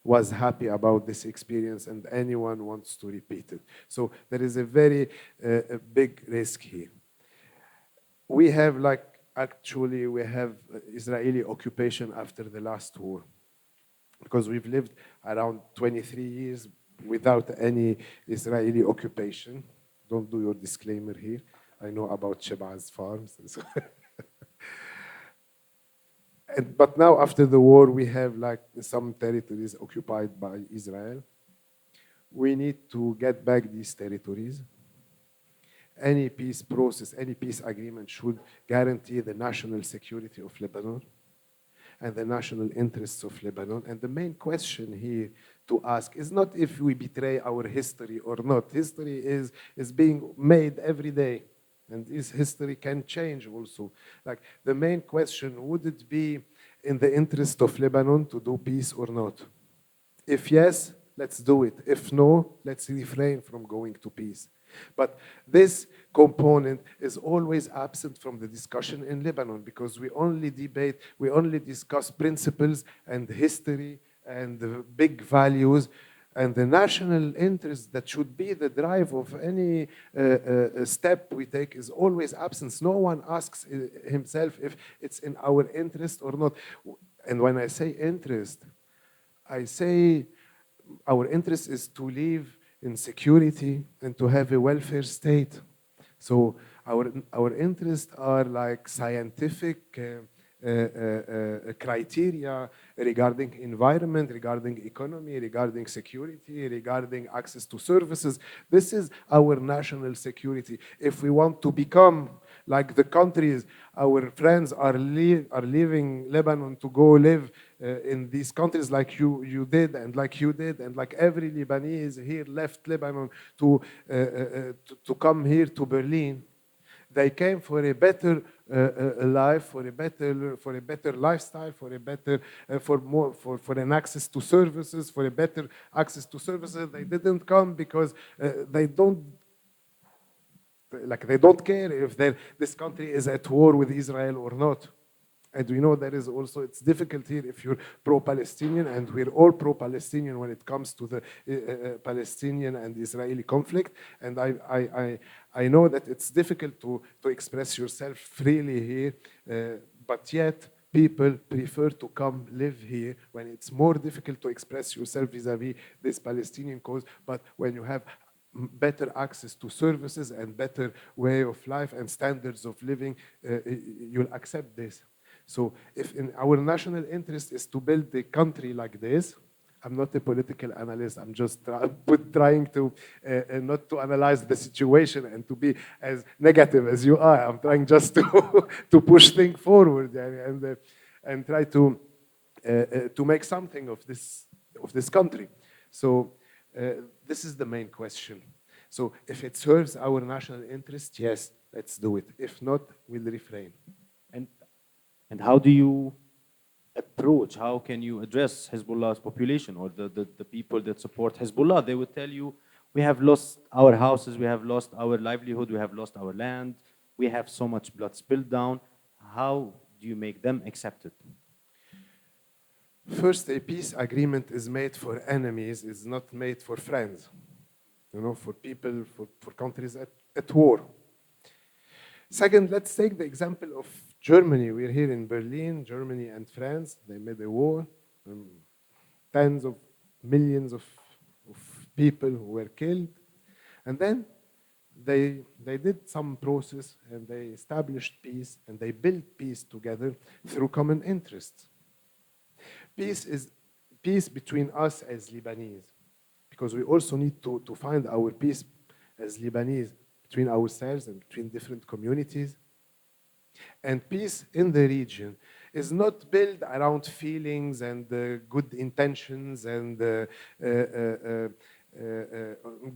was happy about this experience, and anyone wants to repeat it. So there is a very big risk here. We have Israeli occupation after the last war, because we've lived around 23 years without any Israeli occupation. Don't do your disclaimer here. I know about Shebaz farms. But now, after the war, we have like some territories occupied by Israel. We need to get back these territories. Any peace process, any peace agreement should guarantee the national security of Lebanon and the national interests of Lebanon. And the main question here to ask is not if we betray our history or not. History is being made every day. And this history can change also. Like the main question, would it be in the interest of Lebanon to do peace or not? If yes, let's do it. If no, let's refrain from going to peace. But this component is always absent from the discussion in Lebanon because we only debate, we only discuss principles and history and the big values. And the national interest that should be the drive of any step we take is always absent. No one asks himself if it's in our interest or not. And when I say interest, I say our interest is to live in security and to have a welfare state. So our interests are like scientific criteria regarding environment, regarding economy, regarding security, regarding access to services. This is our national security. If we want to become like the countries our friends are leaving Lebanon to go live in these countries like you did and like you did and like every Lebanese here left Lebanon to come here to Berlin. They came for a better life, for a better lifestyle, for an access to services, for a better access to services. They didn't come because they don't care if this country is at war with Israel or not. And we know there is also, it's difficult here if you're pro-Palestinian, and we're all pro-Palestinian when it comes to the Palestinian and Israeli conflict. And I know that it's difficult to express yourself freely here, but yet people prefer to come live here when it's more difficult to express yourself vis-a-vis this Palestinian cause. But when you have better access to services and better way of life and standards of living, you'll accept this. So if in our national interest is to build a country like this, I'm not a political analyst, I'm just trying to not to analyze the situation and to be as negative as you are. I'm trying just to push things forward and try to make something of this country. So this is the main question. So if it serves our national interest, yes, let's do it. If not, we'll refrain. And how do you approach, how can you address Hezbollah's population or the people that support Hezbollah? They would tell you, we have lost our houses, we have lost our livelihood, we have lost our land, we have so much blood spilled down. How do you make them accept it? First, a peace agreement is made for enemies, is not made for friends. You know, for people, for countries at war. Second, let's take the example of Germany. We're here in Berlin, Germany and France. They made a war. Tens of millions of people who were killed. And then they did some process and they established peace and they built peace together through common interests. Peace is peace between us as Lebanese, because we also need to find our peace as Lebanese between ourselves and between different communities. And peace in the region is not built around feelings and good intentions and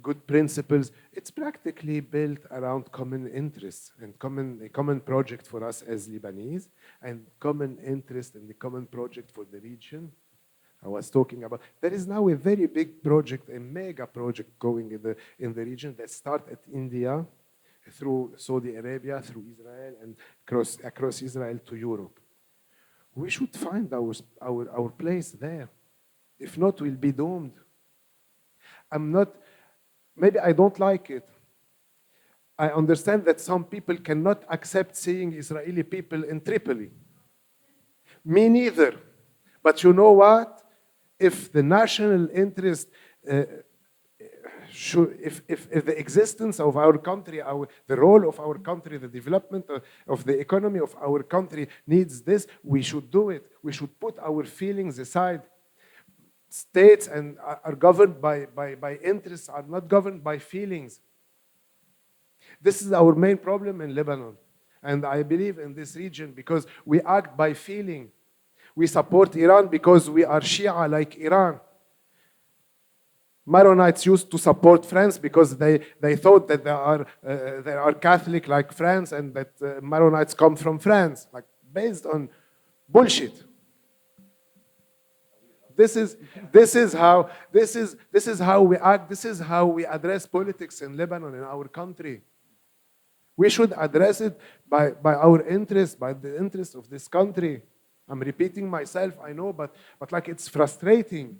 good principles. It's practically built around common interests and a common project for us as Lebanese, and common interest and the common project for the region. I was talking about, there is now a very big project, a mega project going in the region that starts at India, through Saudi Arabia, through Israel, and across Israel to Europe. We should find our place there. If not, we'll be doomed. Maybe I don't like it. I understand that some people cannot accept seeing Israeli people in Tripoli. Me neither. But you know what? If the national interest if the existence of our country, the role of our country, the development of the economy of our country needs this, we should do it. We should put our feelings aside. States are governed by interests, are not governed by feelings. This is our main problem in Lebanon. And I believe in this region because we act by feeling. We support Iran because we are Shia like Iran. Maronites used to support France because they thought that they are Catholic like France and that Maronites come from France, like based on bullshit. This is how we act. This is how we address politics in Lebanon, in our country. We should address it by our interest, by the interest of this country. I'm repeating myself, I know, but like it's frustrating.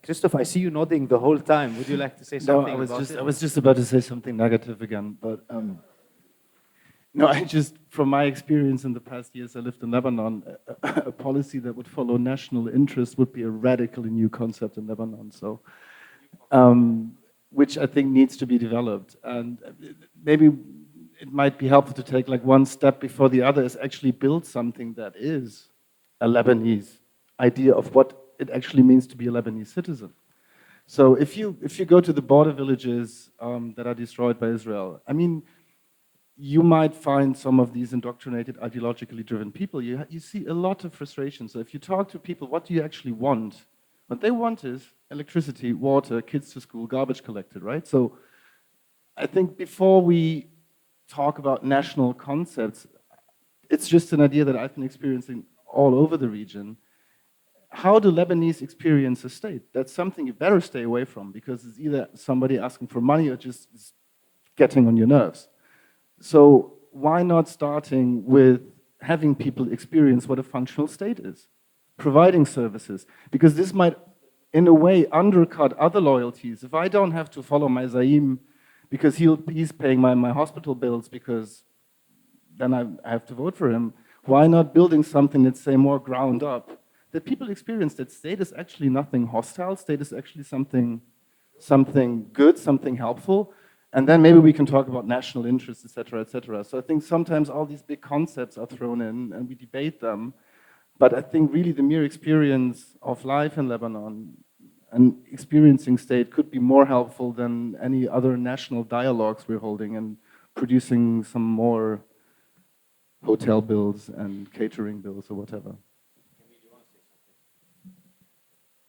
Christoph, I see you nodding the whole time. Would you like to say something? I was just about to say something negative again, but no, from my experience in the past years, I lived in Lebanon. A policy that would follow national interest would be a radically new concept in Lebanon. So, which I think needs to be developed, and maybe it might be helpful to take like one step before the other is actually build something that is a Lebanese idea of what it actually means to be a Lebanese citizen. So if you go to the border villages that are destroyed by Israel, I mean, you might find some of these indoctrinated, ideologically driven people. You see a lot of frustration. So if you talk to people, what do you actually want? What they want is electricity, water, kids to school, garbage collected, right? So I think before we talk about national concepts, it's just an idea that I've been experiencing all over the region. How do Lebanese experience a state? That's something you better stay away from because it's either somebody asking for money or just getting on your nerves. So why not starting with having people experience what a functional state is? Providing services. Because this might, in a way, undercut other loyalties. If I don't have to follow my Zaim because he's paying my hospital bills because then I have to vote for him, why not building something that's, say, more ground up? That people experience that state is actually nothing hostile, state is actually something good, something helpful, and then maybe we can talk about national interests, et cetera, et cetera. So I think sometimes all these big concepts are thrown in and we debate them, but I think really the mere experience of life in Lebanon and experiencing state could be more helpful than any other national dialogues we're holding and producing some more hotel bills and catering bills or whatever.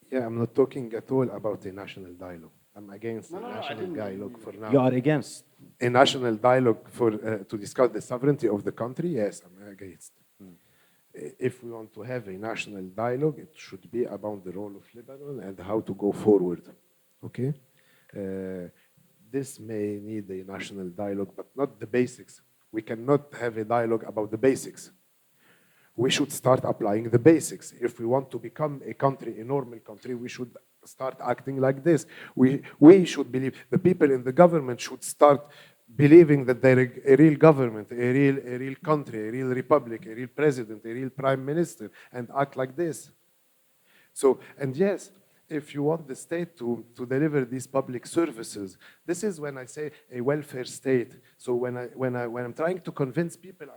Yeah, I'm not talking at all about a national dialogue. I'm against a national dialogue for now. You are against? A national dialogue to discuss the sovereignty of the country? Yes, I'm against. If we want to have a national dialogue, it should be about the role of Lebanon and how to go forward. Okay? This may need a national dialogue, but not the basics. We cannot have a dialogue about the basics. We should start applying the basics. If we want to become a country, a normal country, we should start acting like this. We should believe, the people in the government should start believing that they're a real government, a real country, a real republic, a real president, a real prime minister, and act like this. So, and yes, if you want the state to deliver these public services, this is when I say a welfare state. So when I'm trying to convince people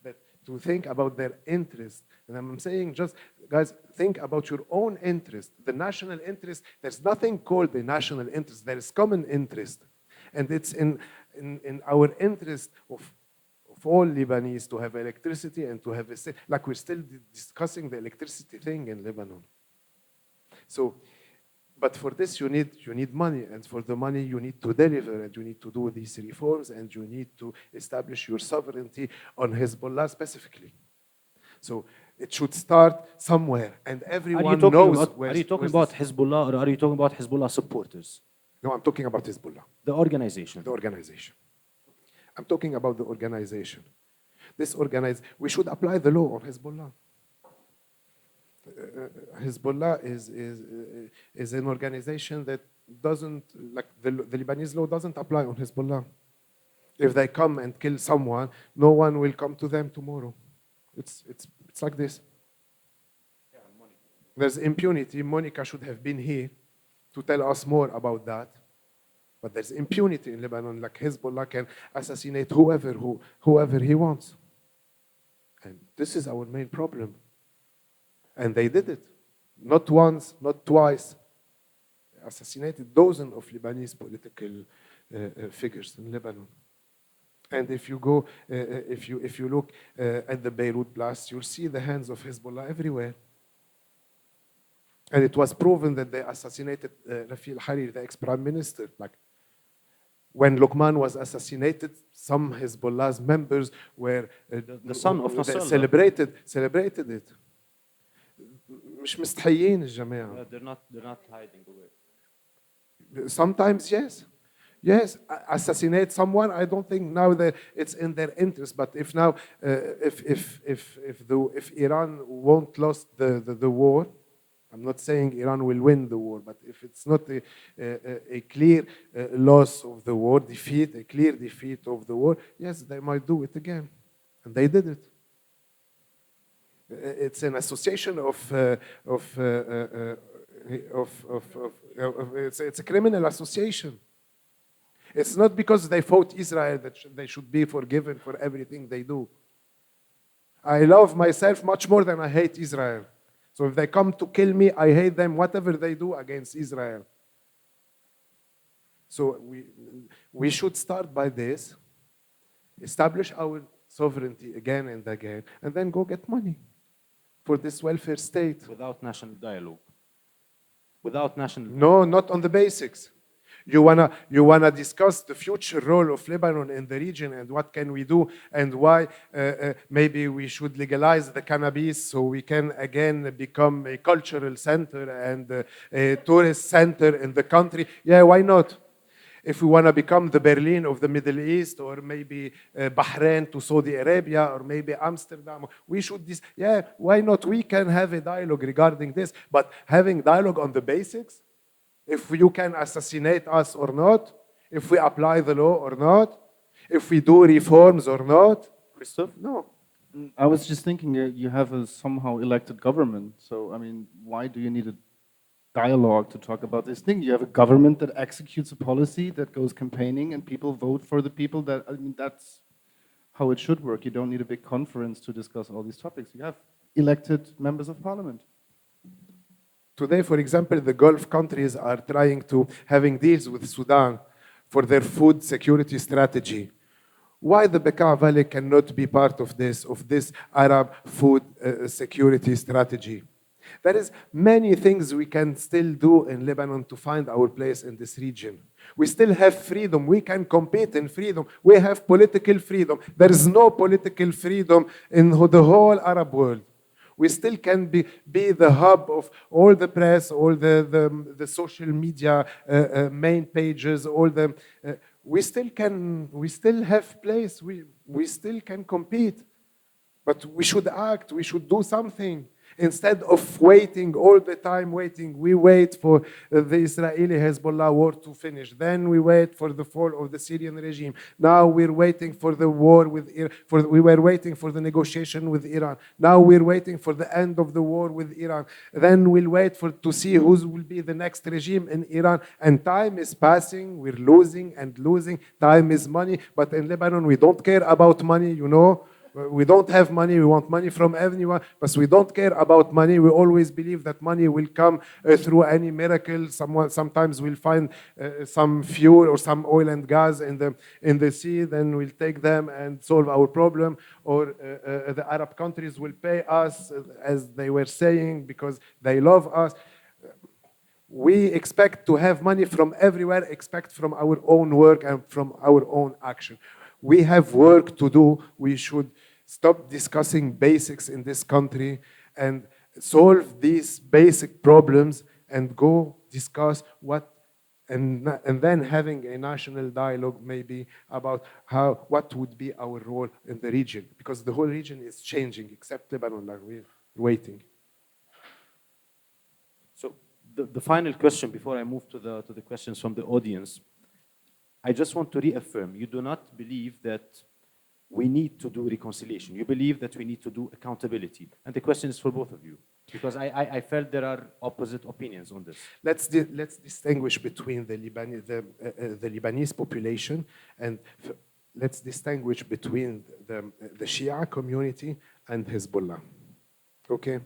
that to think about their interest, and I'm saying just, guys, think about your own interest, the national interest. There's nothing called a national interest. There is common interest. And it's in our interest of all Lebanese to have electricity and to have a state. Like we're still discussing the electricity thing in Lebanon. So, but for this you need money, and for the money you need to deliver, and you need to do these reforms, and you need to establish your sovereignty on Hezbollah specifically. So it should start somewhere, and everyone knows where. Are you talking about Hezbollah, or are you talking about Hezbollah supporters? No, I'm talking about Hezbollah. The organization. The organization. I'm talking about the organization. We should apply the law on Hezbollah. Hezbollah is an organization that doesn't, like the Lebanese law doesn't apply on Hezbollah. If they come and kill someone, no one will come to them tomorrow. It's like this. There's impunity. Monica should have been here to tell us more about that. But there's impunity in Lebanon, like Hezbollah can assassinate whoever he wants. And this is our main problem. And they did it. Not once, not twice. They assassinated dozens of Lebanese political figures in Lebanon. And if you go, if you look at the Beirut blast, you'll see the hands of Hezbollah everywhere. And it was proven that they assassinated Rafi al-Hariri, the ex-prime minister. Like when Luqman was assassinated, some Hezbollah's members were the son of Nasrallah celebrated it. مش مستحيين الجماعة. They're not hiding away. Sometimes, yes. Yes, assassinate someone. I don't think now that it's in their interest. But if now, if Iran won't lose the war, I'm not saying Iran will win the war, but if it's not a clear loss of the war, a clear defeat of the war, yes, they might do it again, and they did it. It's an association it's a criminal association. It's not because they fought Israel that they should be forgiven for everything they do. I love myself much more than I hate Israel. So if they come to kill me, I hate them, whatever they do against Israel. So we should start by this, establish our sovereignty again and again, and then go get money for this welfare state. Without national dialogue. Without national... No, not on the basics. You wanna discuss the future role of Lebanon in the region and what can we do and why maybe we should legalize the cannabis so we can again become a cultural center and a tourist center in the country. Yeah, why not? If we want to become the Berlin of the Middle East, or maybe Bahrain to Saudi Arabia, or maybe Amsterdam, we should yeah, why not? We can have a dialogue regarding this, but having dialogue on the basics, if you can assassinate us or not, if we apply the law or not, if we do reforms or not. Christoph? No. I was just thinking you have a somehow elected government. So, I mean, why do you need a dialogue to talk about this thing? You have a government that executes a policy, that goes campaigning, and people vote for the people that, I mean, that's how it should work. You don't need a big conference to discuss all these topics. You have elected members of parliament. Today, for example, the Gulf countries are trying to having deals with Sudan for their food security strategy. Why the Bekaa Valley cannot be part of this Arab food security strategy? There is many things we can still do in Lebanon to find our place in this region. We still have freedom. We can compete in freedom. We have political freedom. There is no political freedom in the whole Arab world. We still can be the hub of all the press, all the social media main pages, all the we still have place. We still can compete, but we should act. We should do something. Instead of waiting all the time, we wait for the Israeli-Hezbollah war to finish. Then we wait for the fall of the Syrian regime. Now we're waiting for the war with Iran. We were waiting for the negotiation with Iran. Now we're waiting for the end of the war with Iran. Then we'll wait to see who will be the next regime in Iran. And time is passing. We're losing and losing. Time is money. But in Lebanon, we don't care about money, you know. We don't have money. We want money from everyone, but we don't care about money. We always believe that money will come through any miracle. Sometimes we'll find some fuel or some oil and gas in the sea. Then we'll take them and solve our problem. Or the Arab countries will pay us, as they were saying, because they love us. We expect to have money from everywhere, except from our own work and from our own action. We have work to do. We should stop discussing basics in this country and solve these basic problems and go discuss and then having a national dialogue maybe about what would be our role in the region, because the whole region is changing except Lebanon, like we're waiting. So the final question before I move to the questions from the audience. I just want to reaffirm, you do not believe that we need to do reconciliation. You believe that we need to do accountability. And the question is for both of you, because I felt there are opposite opinions on this. Let's distinguish between the Lebanese population and let's distinguish between the Shia community and Hezbollah. Okay?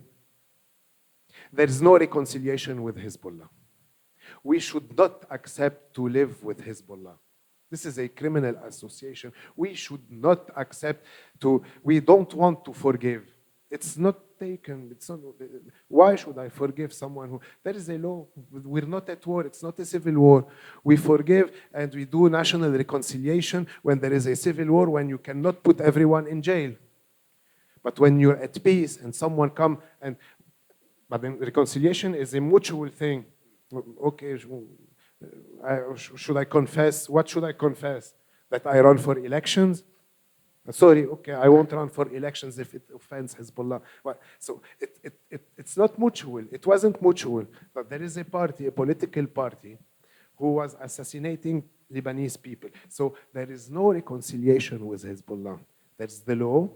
There is no reconciliation with Hezbollah. We should not accept to live with Hezbollah. This is a criminal association. We should not accept we don't want to forgive. It's not taken. It's not, why should I forgive someone who, there is a law. We're not at war. It's not a civil war. We forgive and we do national reconciliation when there is a civil war, when you cannot put everyone in jail. But when you're at peace and someone come but then reconciliation is a mutual thing. Okay, should I confess? What should I confess? That I run for elections? Sorry, okay, I won't run for elections if it offends Hezbollah. Well, so it's not mutual. It wasn't mutual. But there is a party, a political party, who was assassinating Lebanese people. So there is no reconciliation with Hezbollah. There's the law.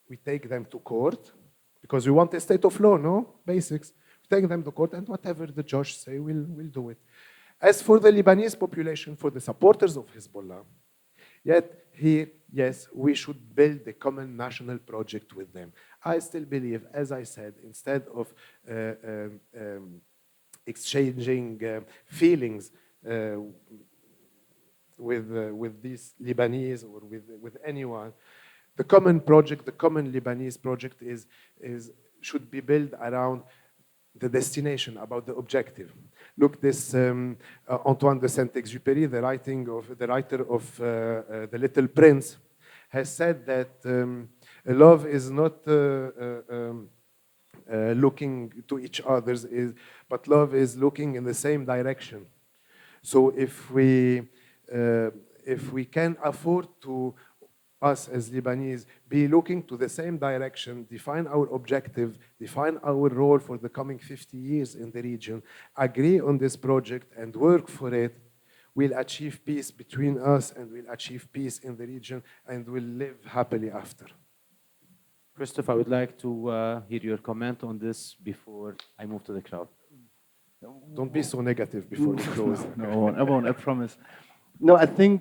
We take them to court because we want a state of law, no? Basics. We take them to court, and whatever the judge say, we'll do it. As for the Lebanese population, for the supporters of Hezbollah, yet here, yes, we should build a common national project with them. I still believe, as I said, instead of exchanging feelings with these Lebanese or with anyone, the common project, the common Lebanese project should be built around the destination, about the objective. Look, this Antoine de Saint-Exupéry, the writer of The Little Prince, has said that love is not looking to each other, but love is looking in the same direction. So if we can afford to, us as Lebanese, be looking to the same direction, define our objective, define our role for the coming 50 years in the region, agree on this project and work for it, we'll achieve peace between us and we'll achieve peace in the region and we'll live happily after. Christoph, I would like to hear your comment on this before I move to the crowd. Don't be so negative before you close. No, I won't, I promise. No, I think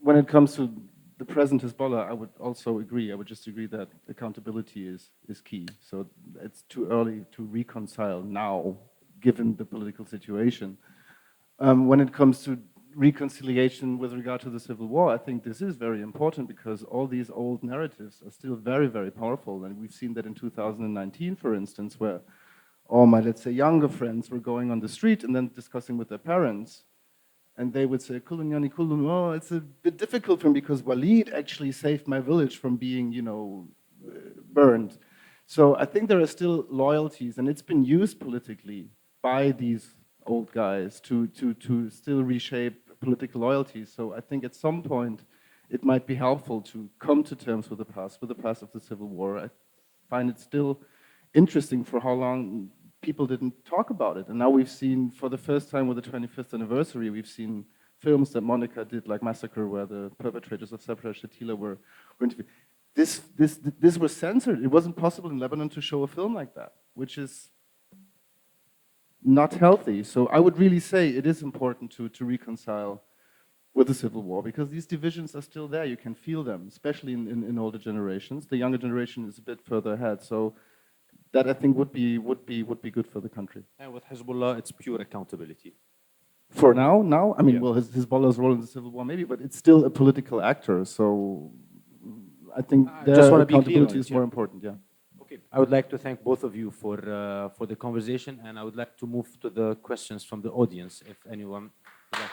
when it comes to the present Hezbollah, I would also agree. I would just agree that accountability is key. So it's too early to reconcile now, given the political situation. When it comes to reconciliation with regard to the civil war, I think this is very important because all these old narratives are still very, very powerful. And we've seen that in 2019, for instance, where all my, let's say, younger friends were going on the street and then discussing with their parents. And they would say, Kulun yani kulun, oh, it's a bit difficult for me because Walid actually saved my village from being, burned. So I think there are still loyalties, and it's been used politically by these old guys to still reshape political loyalties. So I think at some point it might be helpful to come to terms with the past of the Civil War. I find it still interesting for how long people didn't talk about it. And now we've seen, for the first time with the 25th anniversary, we've seen films that Monica did, like Massacre, where the perpetrators of Sabra Shatila were interviewed. This was censored. It wasn't possible in Lebanon to show a film like that, which is not healthy. So I would really say it is important to reconcile with the Civil War, because these divisions are still there. You can feel them, especially in older generations. The younger generation is a bit further ahead. So that, I think, would be good for the country. And with Hezbollah, it's pure accountability. For now, I mean, well, Hezbollah's role in the civil war maybe, but it's still a political actor. So I think their accountability is more important. Yeah. Okay. I would like to thank both of you for the conversation, and I would like to move to the questions from the audience, if anyone would like.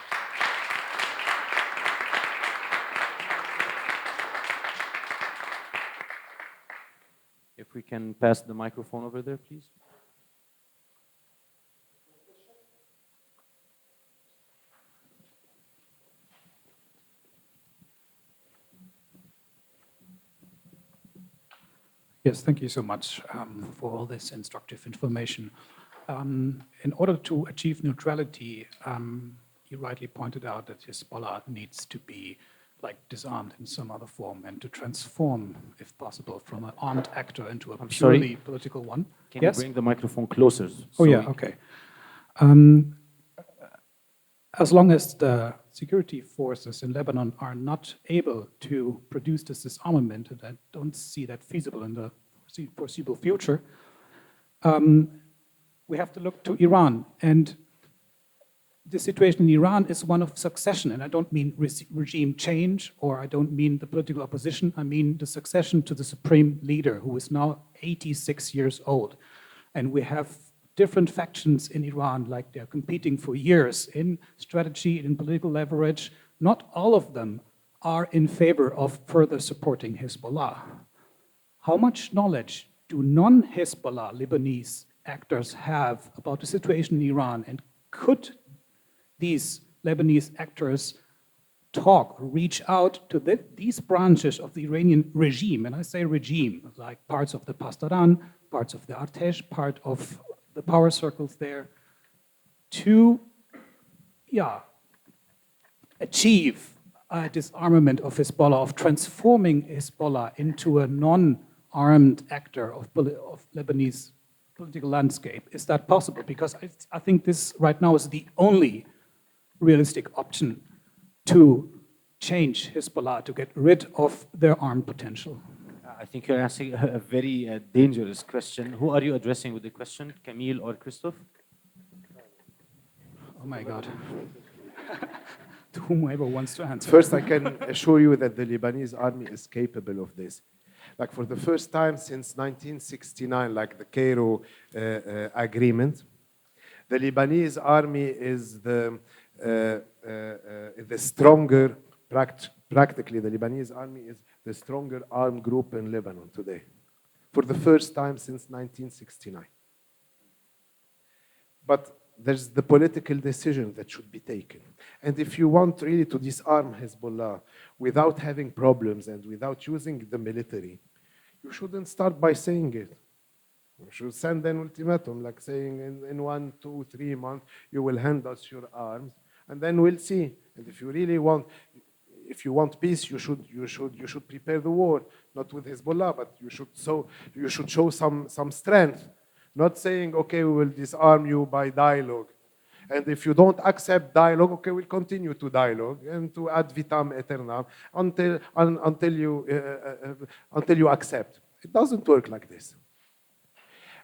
If we can pass the microphone over there, please. Yes, thank you so much for all this instructive information. In order to achieve neutrality, you rightly pointed out that Hezbollah needs to be like disarmed in some other form and to transform, if possible, from an armed actor into a I'm purely sorry. political one. Can Yes? you bring the microphone closer? Oh, yeah, okay. As long as the security forces in Lebanon are not able to produce this disarmament, and I don't see that feasible in the foreseeable future, we have to look to Iran. And the situation in Iran is one of succession, and I don't mean regime change, or I don't mean the political opposition, I mean the succession to the supreme leader, who is now 86 years old. And we have different factions in Iran, like they're competing for years in strategy, in political leverage. Not all of them are in favor of further supporting Hezbollah. How much knowledge do non-Hezbollah Lebanese actors have about the situation in Iran, and could these Lebanese actors talk, reach out to these branches of the Iranian regime, and I say regime, like parts of the Pasdaran, parts of the Artesh, part of the power circles there, to achieve a disarmament of Hezbollah, of transforming Hezbollah into a non-armed actor of Lebanese political landscape? Is that possible? Because I think this right now is the only realistic option to change Hezbollah, to get rid of their armed potential. I think you're asking a very dangerous question. Who are you addressing with the question, Camille or Christoph? Oh my God. To whomever wants to answer. First, I can assure you that the Lebanese army is capable of this. Like for the first time since 1969, like the Cairo agreement, the Lebanese army is the stronger, practically the Lebanese army is the stronger armed group in Lebanon today, for the first time since 1969. But there's the political decision that should be taken. And if you want really to disarm Hezbollah without having problems and without using the military, you shouldn't start by saying it. You should send an ultimatum, like saying in 1, 2, 3 months, you will hand us your arms, and then we'll see. And if you really want, if you want peace, you should prepare the war, not with Hezbollah, but you should show some strength, not saying, okay, we will disarm you by dialogue. And if you don't accept dialogue, okay, we'll continue to dialogue and to ad vitam aeternam until you accept. It doesn't work like this.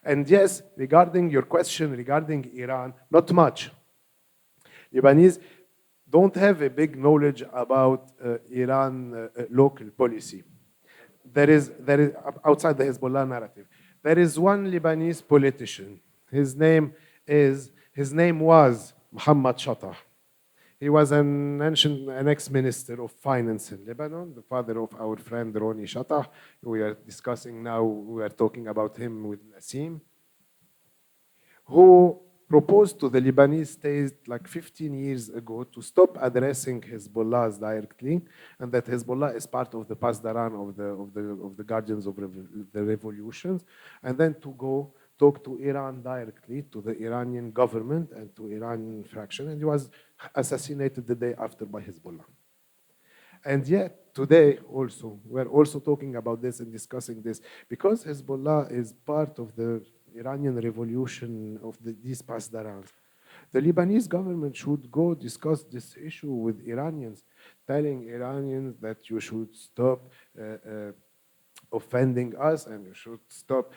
And yes, regarding your question regarding Iran, not much. Lebanese don't have a big knowledge about Iran local policy. There is outside the Hezbollah narrative. There is one Lebanese politician. His name was Mohammad Serhan. He was an ex-minister of finance in Lebanon, the father of our friend Ronnie Shatah. We are discussing now, we are talking about him with Nassim, who proposed to the Lebanese state like 15 years ago to stop addressing Hezbollah directly, and that Hezbollah is part of the Pasdaran of the Guardians of the Revolutions, and then to go talk to Iran directly, to the Iranian government and to Iranian faction, and he was assassinated the day after by Hezbollah. And yet, today also, we're also talking about this and discussing this, because Hezbollah is part of the Iranian revolution of these Pasdarans. The Lebanese government should go discuss this issue with Iranians, telling Iranians that you should stop offending us, and you should stop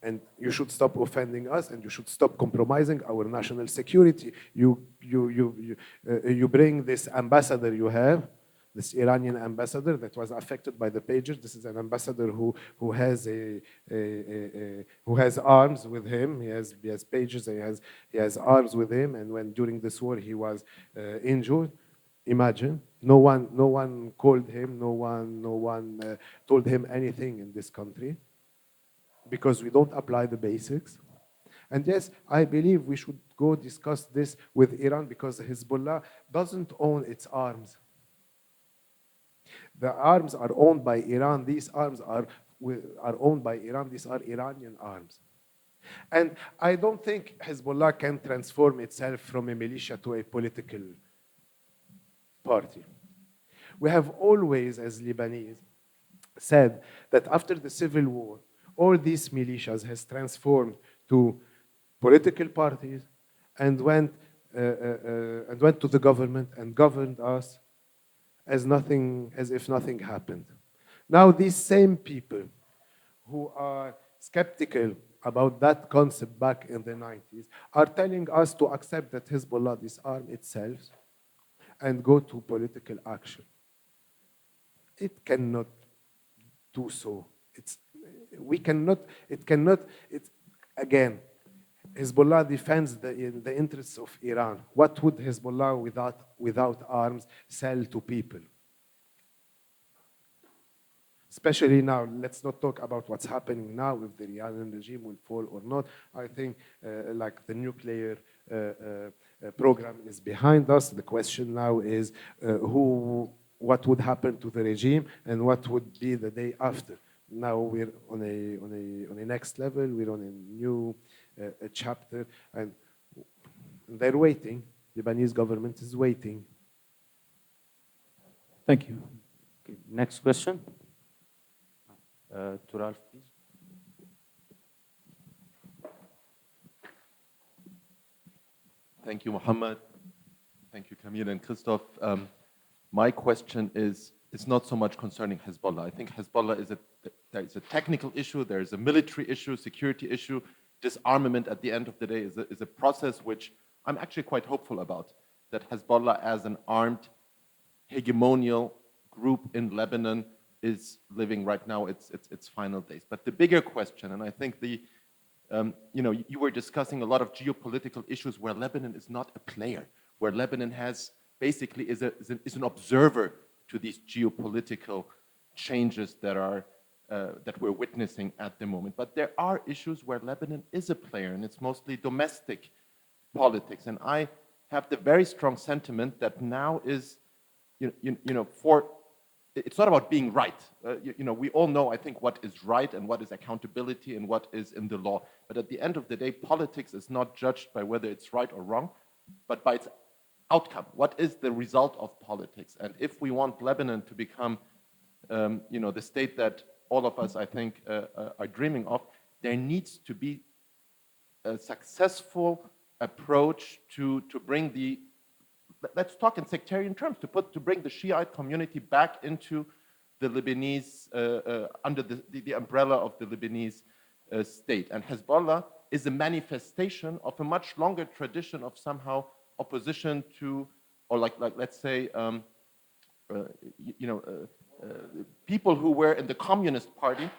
and you should stop offending us, and you should stop compromising our national security. You bring this ambassador you have, this Iranian ambassador that was affected by the pagers. This is an ambassador who has arms with him. He has pages. He has arms with him. And when during this war he was injured, imagine no one called him. No one told him anything in this country, because we don't apply the basics. And yes, I believe we should go discuss this with Iran, because Hezbollah doesn't own its arms. The arms are owned by Iran. These arms are owned by Iran. These are Iranian arms. And I don't think Hezbollah can transform itself from a militia to a political party. We have always, as Lebanese, said that after the civil war, all these militias has transformed to political parties and went to the government and governed us as if nothing happened. Now these same people who are skeptical about that concept back in the 90s are telling us to accept that Hezbollah disarm itself and go to political action. It cannot do so. Again, Hezbollah defends the interests of Iran. What would Hezbollah without arms sell to people? Especially now, let's not talk about what's happening now, if the Iranian regime will fall or not. I think like the nuclear program is behind us. The question now is what would happen to the regime and what would be the day after. Now we're on a next level. We're on a new chapter, and they're waiting. The Lebanese government is waiting. Thank you. Okay, next question. To Ralph, please. Thank you, Mohammad. Thank you, Camille and Christoph. My question is not so much concerning Hezbollah. I think Hezbollah there is a technical issue, there is a military issue, security issue. Disarmament at the end of the day is a process which I'm actually quite hopeful about, that Hezbollah as an armed, hegemonial group in Lebanon is living right now its final days. But the bigger question, and I think you were discussing a lot of geopolitical issues where Lebanon is not a player, where Lebanon basically is an observer to these geopolitical changes that we're witnessing at the moment. But there are issues where Lebanon is a player, and it's mostly domestic politics. And I have the very strong sentiment that now is, it's not about being right. We all know, I think, what is right and what is accountability and what is in the law. But at the end of the day, politics is not judged by whether it's right or wrong, but by its outcome. What is the result of politics? And if we want Lebanon to become, the state that all of us, I think, are dreaming of, there needs to be a successful approach to bring let's talk in sectarian terms, to bring the Shiite community back into the Lebanese, under the umbrella of the Lebanese state. And Hezbollah is a manifestation of a much longer tradition of somehow opposition to, or let's say, people who were in the Communist Party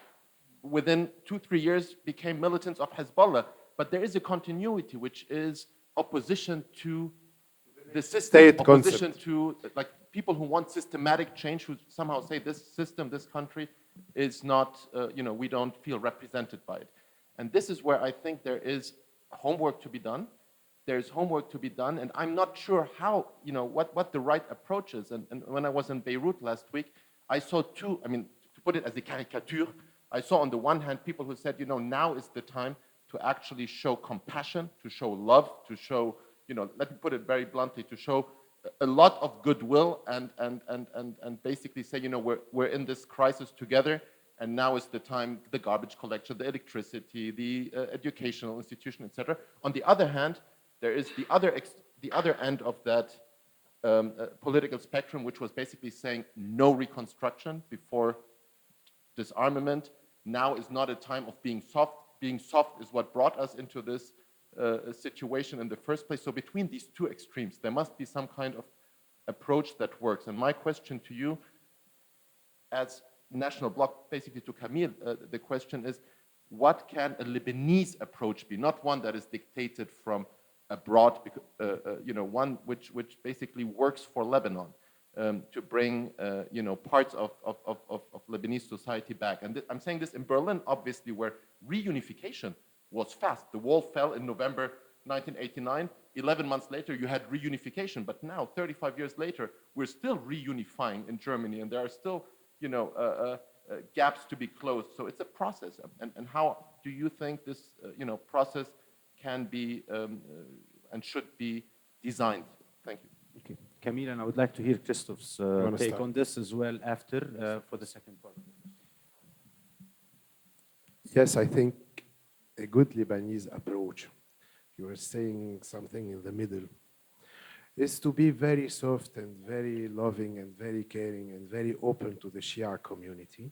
within 2-3 years became militants of Hezbollah. But there is a continuity, which is opposition to the system, state opposition concept. to people who want systematic change, who somehow say this system, this country is not, we don't feel represented by it. And this is where I think there is homework to be done. There's homework to be done, and I'm not sure how, what the right approach is. And when I was in Beirut last week, I saw to put it as a caricature, I saw on the one hand people who said, now is the time to actually show compassion, to show love, to show, let me put it very bluntly, to show a lot of goodwill and basically say, we're in this crisis together, and now is the time, the garbage collection, the electricity, the educational institution, etc. On the other hand, there is the other end of that political spectrum, which was basically saying no reconstruction before disarmament. Now is not a time of being soft. Being soft is what brought us into this situation in the first place. So between these two extremes, there must be some kind of approach that works. And my question to you, as National Bloc, basically to Camille, the question is, what can a Lebanese approach be? Not one that is dictated from abroad, one which basically works for Lebanon, to bring parts of Lebanese society back. And I'm saying this in Berlin, obviously, where reunification was fast. The wall fell in November 1989. 11 months later, you had reunification. But now, 35 years later, we're still reunifying in Germany, and there are still gaps to be closed. So it's a process. And how do you think this process can be and should be designed? Thank you. Okay. Camille, and I would like to hear Christoph's take start? on this as well after for the second part. Yes, I think a good Lebanese approach, you were saying something in the middle, is to be very soft and very loving and very caring and very open to the Shia community,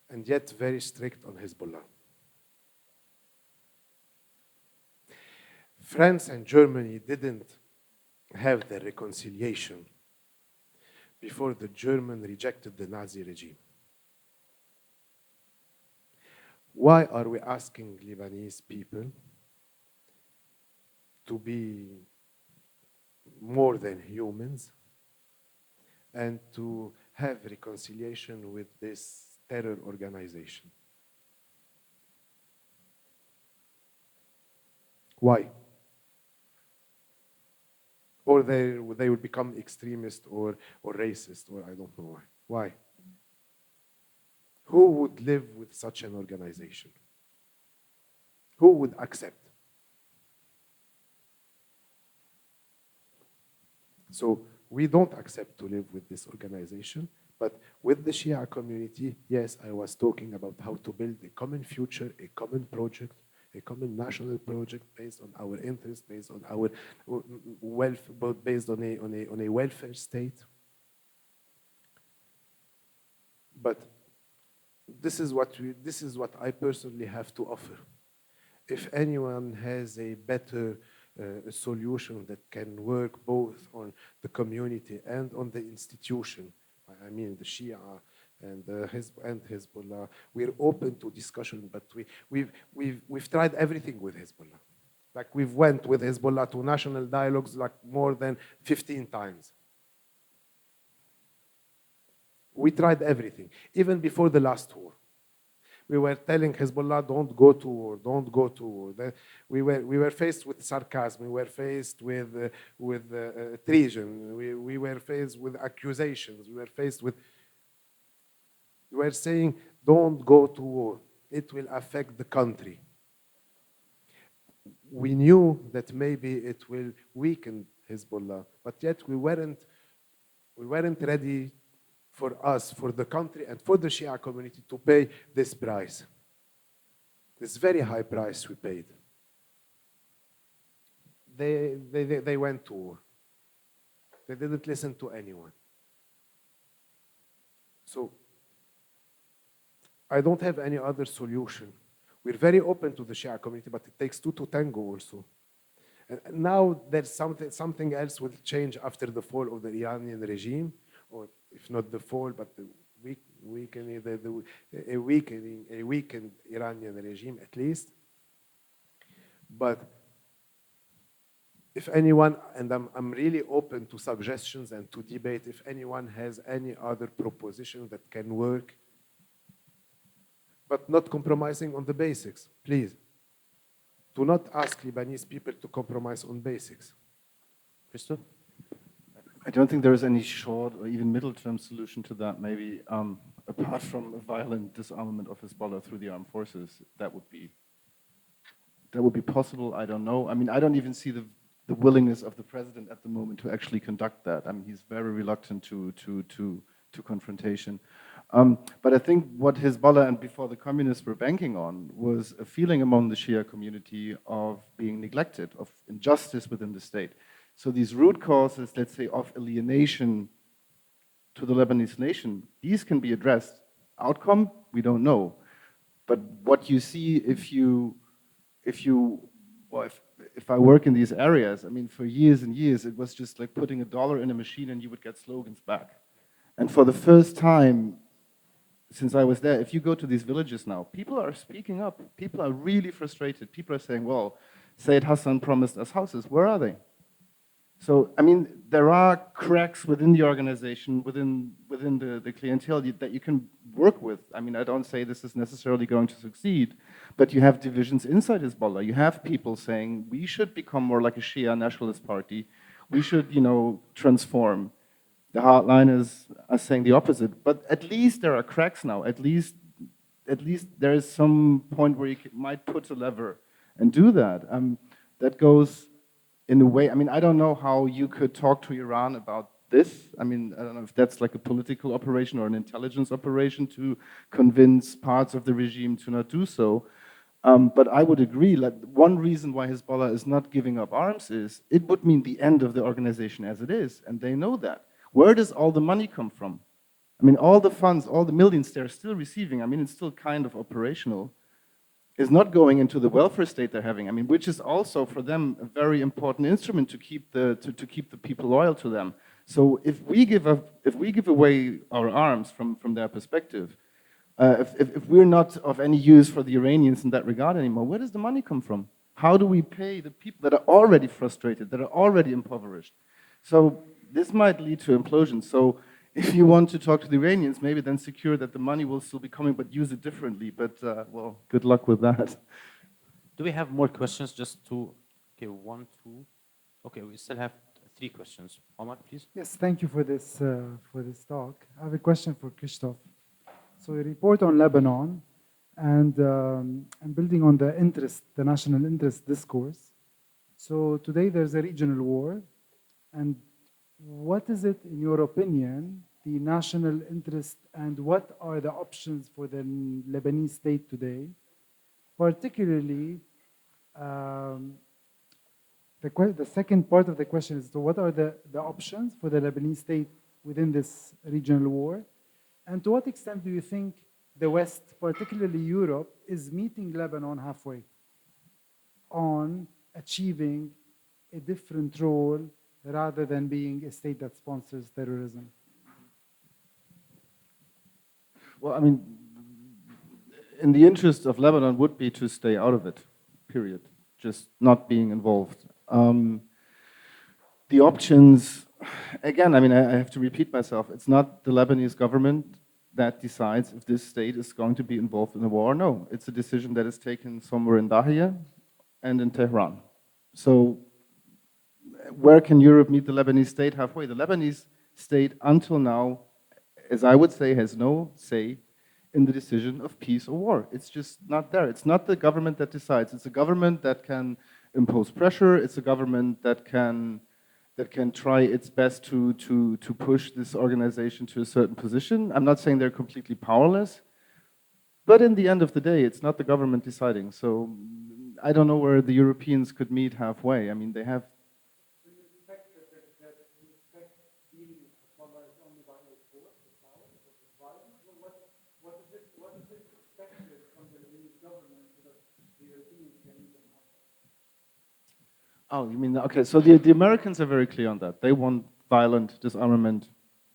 and yet very strict on Hezbollah. France and Germany didn't have the reconciliation before the German rejected the Nazi regime. Why are we asking Lebanese people to be more than humans and to have reconciliation with this terror organization? Why? Or they will become extremist or racist, or I don't know why. Why? Who would live with such an organization? Who would accept? So we don't accept to live with this organization, but with the Shia community, yes, I was talking about how to build a common future, a common project, a common national project based on our interests, based on our wealth, based on a welfare state. But this is what I personally have to offer. If anyone has a better solution that can work both on the community and on the institution, I mean the Shia and Hezbollah, we're open to discussion. But we've tried everything with Hezbollah. Like we've went with Hezbollah to national dialogues like more than 15 times. We tried everything, even before the last war. We were telling Hezbollah, don't go to war, don't go to war. We were faced with sarcasm, we were faced with treason, we were faced with accusations, we were saying, don't go to war, it will affect the country. We knew that maybe it will weaken Hezbollah, but yet we weren't ready for us, for the country, and for the Shia community to pay this price. This very high price we paid. They went to war. They didn't listen to anyone. So I don't have any other solution. We're very open to the Shia community, but it takes two to tango also. And now there's something else will change after the fall of the Iranian regime, or if not the fall, but the weakened Iranian regime at least. But if anyone, and I'm really open to suggestions and to debate, if anyone has any other proposition that can work, but not compromising on the basics, please. Do not ask Lebanese people to compromise on basics. Christoph? I don't think there is any short or even middle-term solution to that. Maybe apart from a violent disarmament of Hezbollah through the armed forces, that would be possible. I don't know. I mean, I don't even see the willingness of the president at the moment to actually conduct that. I mean, he's very reluctant to confrontation. But I think what Hezbollah and before the communists were banking on was a feeling among the Shia community of being neglected, of injustice within the state. So these root causes, let's say, of alienation to the Lebanese nation, these can be addressed. Outcome, we don't know. But what you see if I work in these areas, I mean, for years and years, it was just like putting $1 in a machine and you would get slogans back. And for the first time since I was there, if you go to these villages now, people are speaking up. People are really frustrated. People are saying, well, Sayyid Hassan promised us houses. Where are they? So, I mean, there are cracks within the organization, within the clientele that you can work with. I mean, I don't say this is necessarily going to succeed, but you have divisions inside Hezbollah. You have people saying, we should become more like a Shia nationalist party. We should, transform. The hardliners are saying the opposite. But at least there are cracks now. At least there is some point where you might put a lever and do that. That goes in a way, I mean, I don't know how you could talk to Iran about this. I mean, I don't know if that's like a political operation or an intelligence operation to convince parts of the regime to not do so. But I would agree, like, one reason why Hezbollah is not giving up arms is it would mean the end of the organization as it is, and they know that. Where does all the money come from? I mean, all the funds, all the millions they're still receiving, I mean, it's still kind of operational, is not going into the welfare state they're having. I mean, which is also for them a very important instrument to keep the people loyal to them. So if we give away our arms from their perspective, if we're not of any use for the Iranians in that regard anymore, where does the money come from? How do we pay the people that are already frustrated, that are already impoverished? So this might lead to implosion. So if you want to talk to the Iranians, maybe then secure that the money will still be coming, but use it differently. But, well, good luck with that. Do we have more questions? Just two? Okay, one, two. Okay, we still have 3 questions. Omar, please. Yes, thank you for this talk. I have a question for Christoph. So you report on Lebanon and building on the national interest discourse. So today there's a regional war, and what is it, in your opinion, the national interest, and what are the options for the Lebanese state today? Particularly, the second part of the question is, so what are the options for the Lebanese state within this regional war? And to what extent do you think the West, particularly Europe, is meeting Lebanon halfway on achieving a different role rather than being a state that sponsors terrorism? Well, I mean, in the interest of Lebanon would be to stay out of it, period. Just not being involved. The options, again, I mean, I have to repeat myself. It's not the Lebanese government that decides if this state is going to be involved in the war or no. It's a decision that is taken somewhere in Dahiya and in Tehran. So where can Europe meet the Lebanese state halfway? The Lebanese state, until now, as I would say, has no say in the decision of peace or war. It's just not there. It's not the government that decides. It's a government that can impose pressure. It's a government that can try its best to push this organization to a certain position. I'm not saying they're completely powerless, but in the end of the day, it's not the government deciding. So I don't know where the Europeans could meet halfway. I mean, they have. Oh, you mean, okay, so the Americans are very clear on that. They want violent disarmament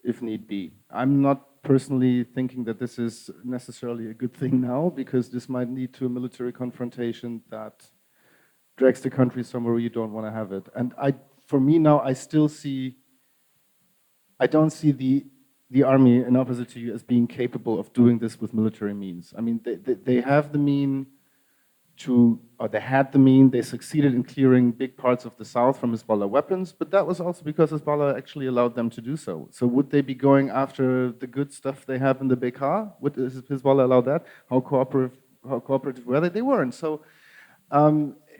if need be. I'm not personally thinking that this is necessarily a good thing now, because this might lead to a military confrontation that drags the country somewhere where you don't want to have it. And for me now, I don't see the army, in opposite to you, as being capable of doing this with military means. I mean, they have the mean they had the mean, they succeeded in clearing big parts of the south from Hezbollah weapons, but that was also because Hezbollah actually allowed them to do so. So would they be going after the good stuff they have in the Bekaa? Would Hezbollah allow that? How cooperative were they? They weren't. So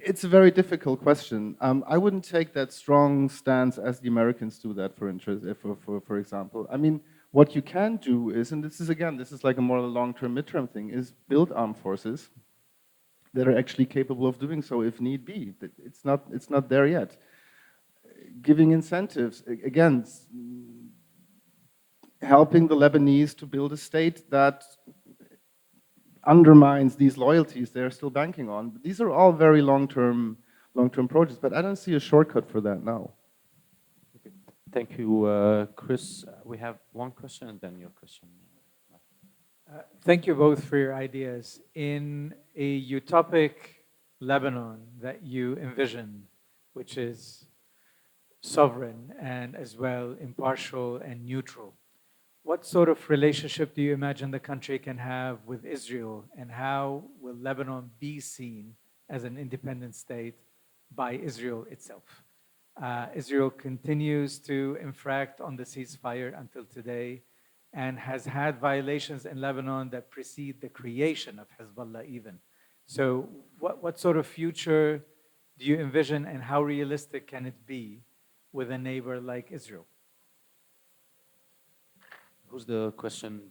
it's a very difficult question. I wouldn't take that strong stance as the Americans do that, for example. I mean, what you can do is, and this is like a more long-term, midterm thing, is build armed forces that are actually capable of doing so if need be. It's not there yet. Giving incentives, again, helping the Lebanese to build a state that undermines these loyalties they're still banking on. But these are all very long-term projects, but I don't see a shortcut for that now. Okay. Thank you, Chris. We have one question and then your question. Thank you both for your ideas. In a utopic Lebanon that you envision, which is sovereign and as well impartial and neutral, what sort of relationship do you imagine the country can have with Israel, and how will Lebanon be seen as an independent state by Israel itself? Israel continues to infract on the ceasefire until today, and has had violations in Lebanon that precede the creation of Hezbollah even. So what sort of future do you envision, and how realistic can it be with a neighbor like Israel? Who's the question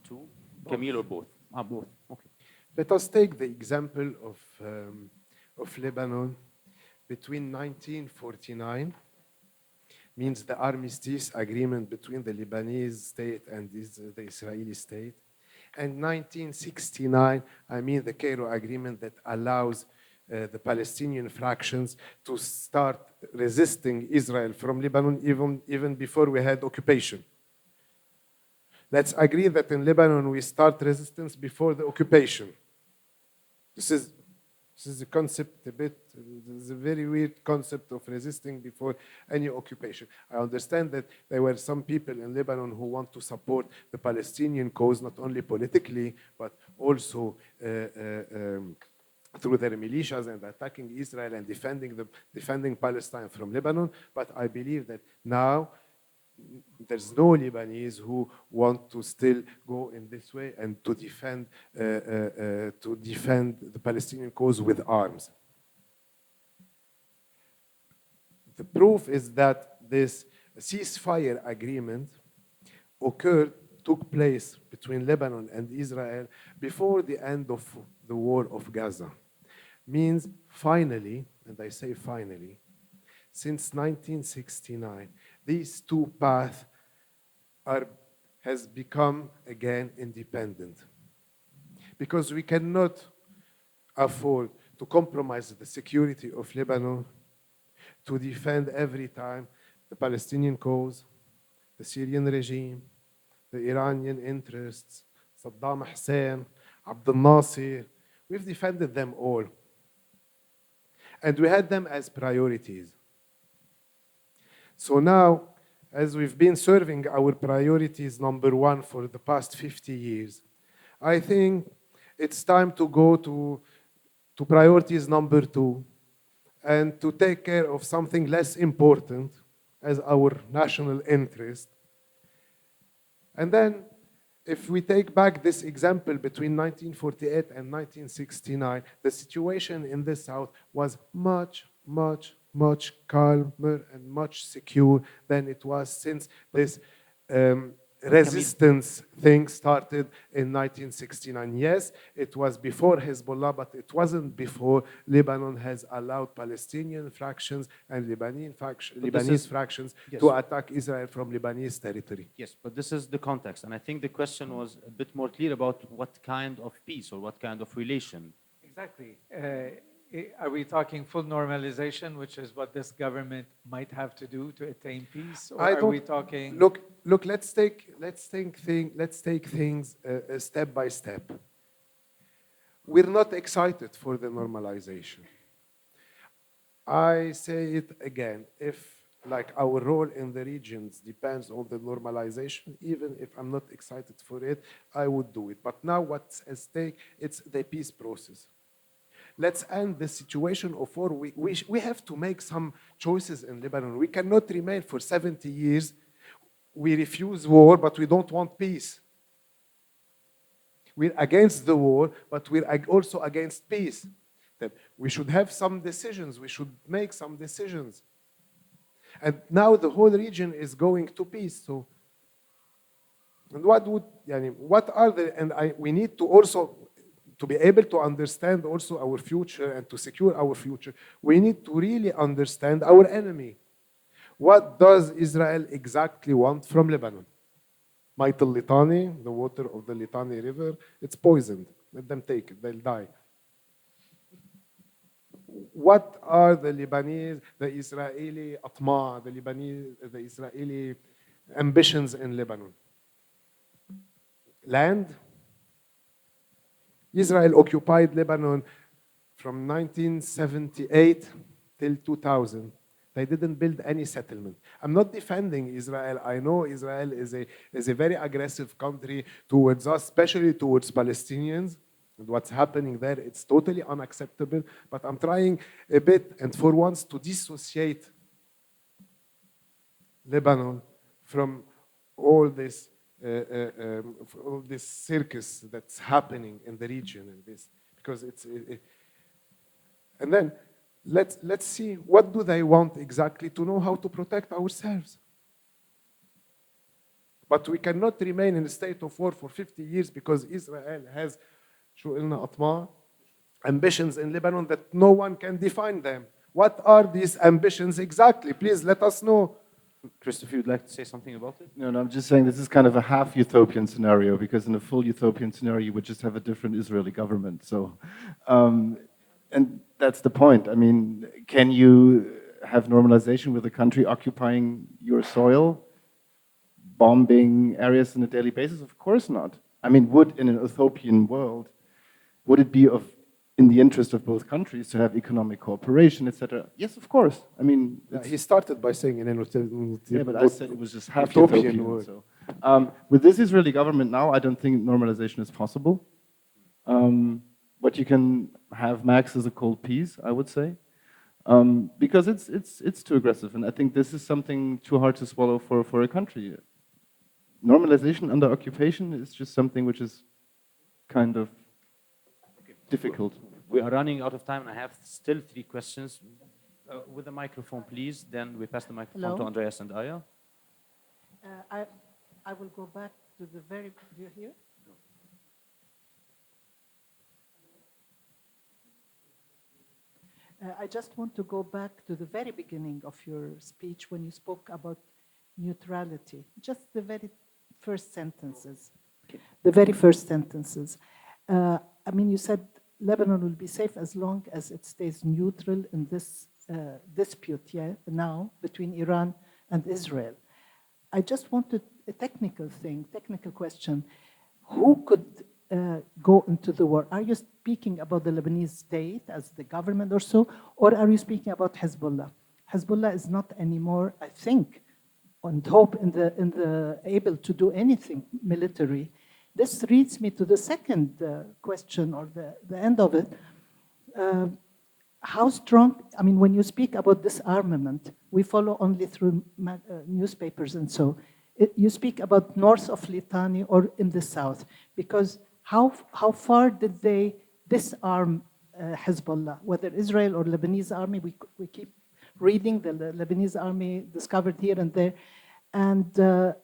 to? Camille or both? Both. Okay. Let us take the example of Lebanon between 1949, means the armistice agreement between the Lebanese state and the Israeli state, and 1969, I mean the Cairo agreement that allows the Palestinian fractions to start resisting Israel from Lebanon even before we had occupation. Let's agree that in Lebanon we start resistance before the occupation. This is a concept a bit, this is a very weird concept of resisting before any occupation. I understand that there were some people in Lebanon who want to support the Palestinian cause, not only politically, but also through their militias and attacking Israel and defending Palestine from Lebanon. But I believe that now there's no Lebanese who want to still go in this way and to defend the Palestinian cause with arms. The proof is that this ceasefire agreement took place between Lebanon and Israel before the end of the war of Gaza. Means finally, and I say finally, since 1969, these two paths has become again independent. Because we cannot afford to compromise the security of Lebanon to defend every time the Palestinian cause, the Syrian regime, the Iranian interests, Saddam Hussein, Abdel Nasser. We've defended them all. And we had them as priorities. So now, as we've been serving our priorities number one for the past 50 years, I think it's time to go to priorities number two and to take care of something less important as our national interest. And then, if we take back this example between 1948 and 1969, the situation in the South was much, much, much calmer and much secure than it was since this resistance thing started in 1969. Yes, it was before Hezbollah, but it wasn't before Lebanon has allowed Palestinian fractions and Lebanese fractions to attack Israel from Lebanese territory. Yes, but this is the context. And I think the question was a bit more clear about what kind of peace or what kind of relation. Exactly. Are we talking full normalization, which is what this government might have to do to attain peace, or are we talking? Look. Let's take things step by step. We're not excited for the normalization. I say it again. If like our role in the regions depends on the normalization, even if I'm not excited for it, I would do it. But now what's at stake? It's the peace process. Let's end the situation of war. We have to make some choices in Lebanon. We cannot remain for 70 years. We refuse war, but we don't want peace. We're against the war, but we're also against peace. That we should have some decisions. We should make some decisions. And now the whole region is going to peace. So, and we need to also, to be able to understand also our future and to secure our future, we need to really understand our enemy. What does Israel exactly want from Lebanon? Might al-Litani, the water of the Litani River, it's poisoned. Let them take it, they'll die. What are the Lebanese, the Israeli atma, the Israeli ambitions in Lebanon? Land. Israel occupied Lebanon from 1978 till 2000. They didn't build any settlement. I'm not defending Israel. I know Israel is a very aggressive country towards us, especially towards Palestinians. And what's happening there, it's totally unacceptable. But I'm trying a bit, and for once, to dissociate Lebanon from all this circus that's happening in the region, and this, because and then let's see what do they want exactly to know how to protect ourselves. But we cannot remain in a state of war for 50 years because Israel has ambitions in Lebanon that no one can define them. What are these ambitions exactly? Please let us know. Christoph, you'd like to say something about it? No, I'm just saying this is kind of a half utopian scenario, because in a full utopian scenario, you would just have a different Israeli government. So, and that's the point. I mean, can you have normalization with a country occupying your soil, bombing areas on a daily basis? Of course not. I mean, would in an utopian world, would it be in the interest of both countries to have economic cooperation, etc.? Yes, of course. I mean, He started by saying yeah, but I said it was just half utopian utopian. word. So, with this Israeli government now, I don't think normalization is possible. But you can have max as a cold peace, I would say, because it's too aggressive, and I think this is something too hard to swallow for a country. Normalization under occupation is just something which is kind of difficult. We are running out of time, and I have still 3 questions. With the microphone, please. Then we pass the microphone to Andreas and Aya. I will go back to the very. Do you hear? I just want to go back to the very beginning of your speech when you spoke about neutrality. Just the very first sentences. The very first sentences. I mean, you said Lebanon will be safe as long as it stays neutral in this dispute now between Iran and Israel. I just wanted a technical question. Who could go into the war? Are you speaking about the Lebanese state as the government or so, or are you speaking about Hezbollah? Hezbollah is not anymore, I think, and hope in the able to do anything military. This leads me to the second question, or the end of it. How strong, I mean, when you speak about disarmament, we follow only through newspapers and so. You speak about north of Litani or in the south, because how far did they disarm Hezbollah, whether Israel or Lebanese army? We keep reading the Lebanese army discovered here and there. And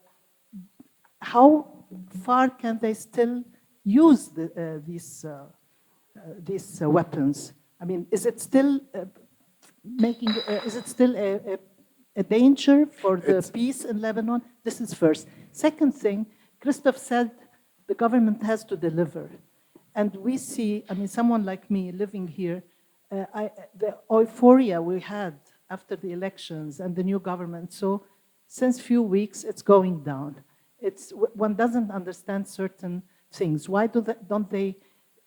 how far can they still use these weapons? I mean, is it still a danger for the peace in Lebanon? This is first. Second thing, Christoph said the government has to deliver. And we see, I mean, someone like me living here, the euphoria we had after the elections and the new government, so since few weeks, it's going down. One doesn't understand certain things. Why don't they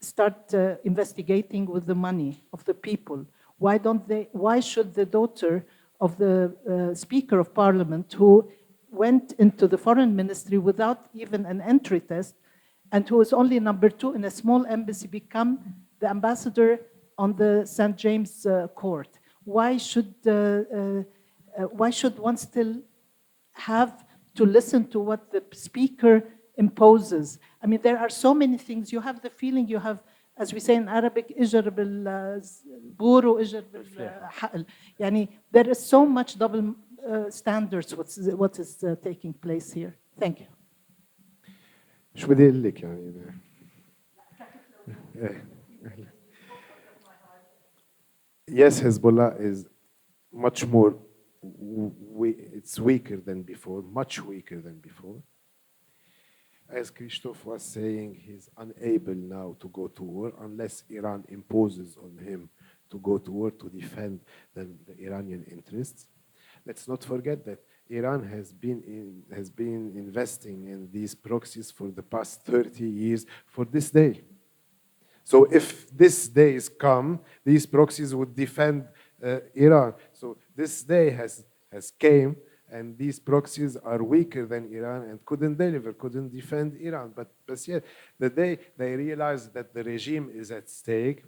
start investigating with the money of the people? Why should the daughter of the Speaker of Parliament, who went into the foreign ministry without even an entry test, and who is only number 2 in a small embassy, become the ambassador on the St. James Court? Why should one still have to listen to what the speaker imposes? I mean, there are so many things. You have the feeling you have, as we say in Arabic, إجر بالبور وإجر بالحقل. يعني there is so much double standards what is taking place here. Thank you. شو بدي اقول لك يعني Yes, Hezbollah is much more it's weaker than before, much weaker than before. As Christoph was saying, he's unable now to go to war unless Iran imposes on him to go to war to defend the Iranian interests. Let's not forget that Iran has been investing in these proxies for the past 30 years for this day. So if this days come, these proxies would defend Iran. So this day has came, and these proxies are weaker than Iran and couldn't deliver, couldn't defend Iran. But yet, the day they realize that the regime is at stake,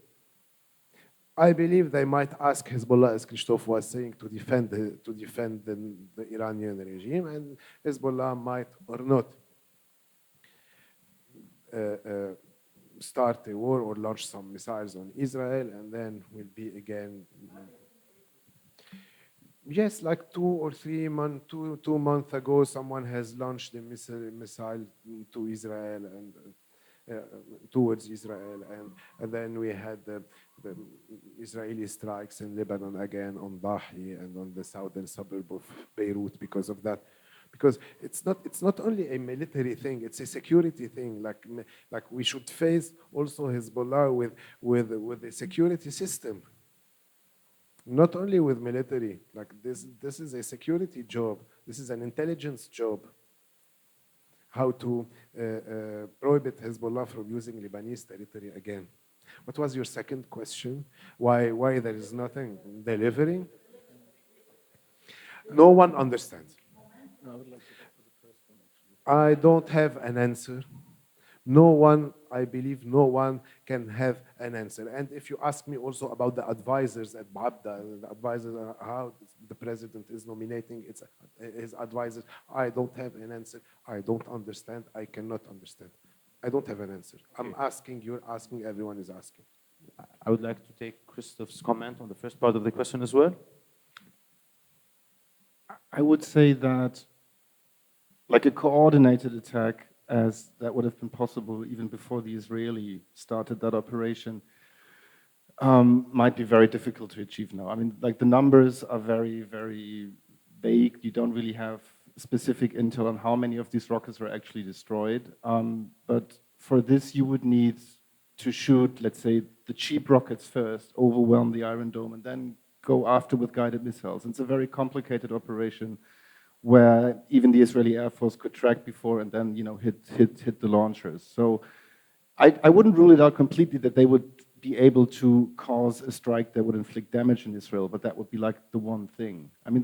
I believe they might ask Hezbollah, as Christoph was saying, to defend the Iranian regime, and Hezbollah might or not. start a war or launch some missiles on Israel, and then will be again. Yes, like 2 months ago, someone has launched a missile to Israel and towards Israel, and then we had the Israeli strikes in Lebanon again on Dahi and on the southern suburb of Beirut because of that. Because it's not only a military thing; it's a security thing. Like we should face also Hezbollah with a security system. Not only with military, like this is a security job. This is an intelligence job. How to prohibit Hezbollah from using Lebanese territory again. What was your second question? Why there is nothing delivering? No one understands. I don't have an answer. I believe no one can have an answer. And if you ask me also about the advisors at Babda, the advisors, how the president is nominating his advisors, I don't have an answer. I don't understand. I cannot understand. I don't have an answer. I'm asking, you're asking, everyone is asking. I would like to take Christoph's comment on the first part of the question as well. I would say that like a coordinated attack, as that would have been possible even before the Israeli started that operation, might be very difficult to achieve now. I mean, like the numbers are very, very vague. You don't really have specific intel on how many of these rockets were actually destroyed. But for this, you would need to shoot, let's say, the cheap rockets first, overwhelm the Iron Dome, and then go after with guided missiles. It's a very complicated operation where even the Israeli Air Force could track before and then, hit the launchers. So I wouldn't rule it out completely that they would be able to cause a strike that would inflict damage in Israel, but that would be like the one thing. I mean,